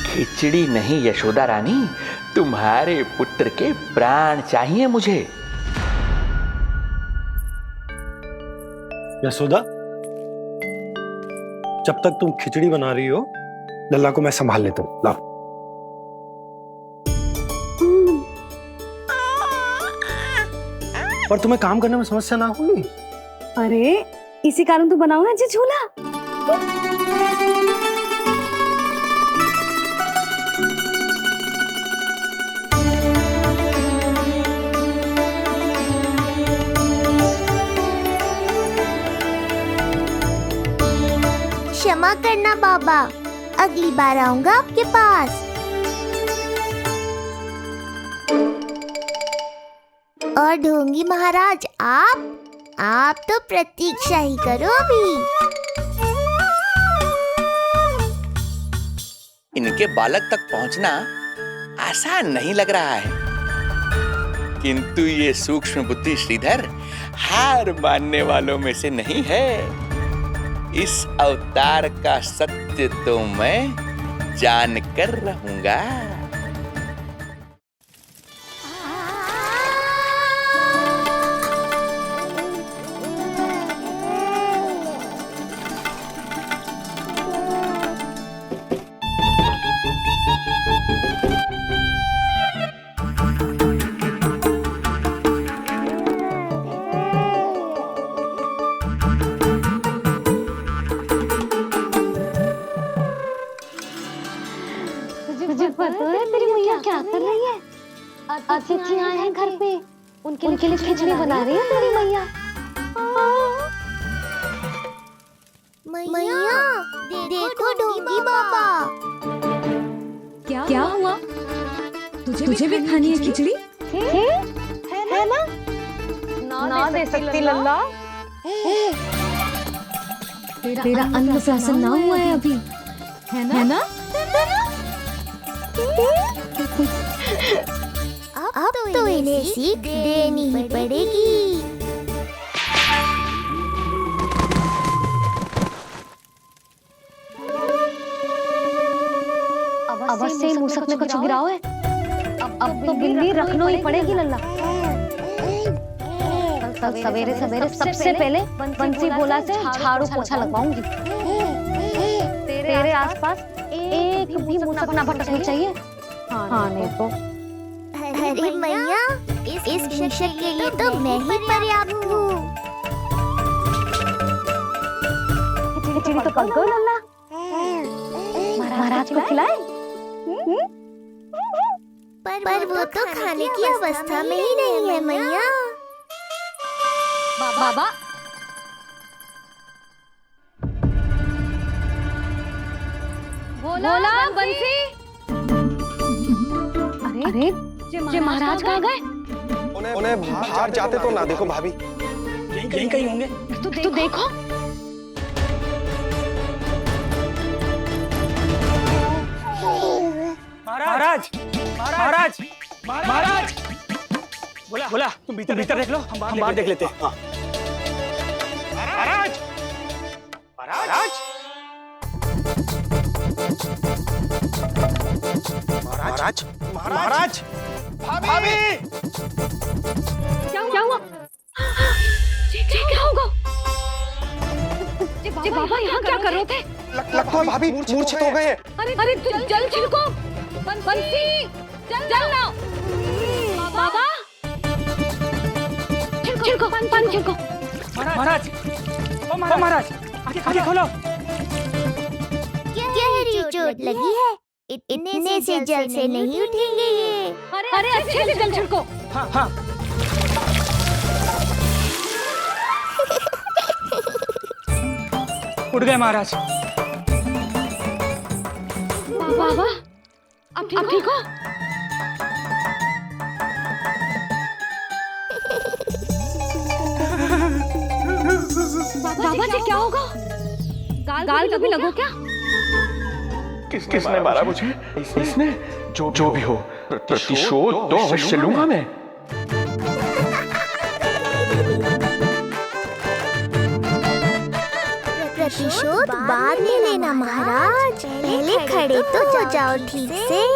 खिचड़ी नहीं यशोदा रानी, तुम्हारे पुत्र के प्राण चाहिए मुझे। यशोदा, जब तक तुम खिचड़ी बना रही हो, लल्ला को मैं संभाल लेता हूँ। लाओ। पर तुम्हें काम करने में समस्या ना होगी? अरे इसी कारण तो बनाओ ना जी झूला। क्षमा करना बाबा, अगली बार आऊंगा आपके पास। और ढोंगी महाराज, आप तो प्रतीक्षा ही करो अभी। इनके बालक तक पहुंचना आसान नहीं लग रहा है, किंतु ये सूक्ष्म बुद्धि श्रीधर हार मानने वालों में से नहीं है। इस अवतार का सत्य तो मैं जान कर रहूंगा। अतिथि आए हैं घर पे, उनके लिए खिचड़ी बना रही है तेरी मैया। मैया देखो ढोंगी बाबा। क्या हुआ? तुझे भी खानी है खिचड़ी? है ना? ना दे सकती लल्ला। तेरा अन्नप्राशन ना हुआ है अभी, है ना? अब तो इन्हें सीख देनी ही पड़ेगी। अवश्य मूसक में कुछ गिराओ है। अब तो गिल्ली रखना ही पड़ेगी लल्ला। कल सवेरे सवेरे सबसे पहले बंसी बोला से झाड़ू पोछा लगवाऊंगी। तेरे आसपास एक भी मूसक ना भटकनी चाहिए। हाँ नहीं तो। अरे मैया, इस शिक्षक के लिए तो मैं ही पर्याप्त हूँ। खिचड़ी तो पक गई लल्ला। महाराज को खिलाए? पर वो तो खाने की अवस्था में ही नहीं है मैया। बाबा बोला बंसी। अरे जे महाराज कहाँ गए? उन्हें बाहर जाते तो ना देखो भाभी। यहीं कहीं होंगे। तू देखो। महाराज महाराज महाराज। बोला तुम भीतर देख लो, हम बाहर देख लेते हैं। महाराज महाराज महाराज महाराज भाभी। क्या हुआ? क्या होगा? जी बाबा यहाँ क्या कर रहे थे? लगता है भाभी मूर्छित हो गए हैं। अरे जल छिड़को। बंसी जल लाओ। बाबा छिड़को पानी छिड़को। महाराज ओ महाराज आंखें खोलो। गहरी चोट लगी है, इतने से जल से नहीं उठेंगे ये। अरे अच्छे से जल छिड़को। हाँ। उठ गए महाराज। बाबा अब ठीक हो? बाबा जी क्या होगा? गाल कभी लगो क्या? किसने मारा मुझे? इसने? जो भी हो, प्रतिशोध तो अवश्य लूंगा मैं। प्रतिशोध बाद में लेना महाराज, पहले खड़े तो हो जाओ ठीक से।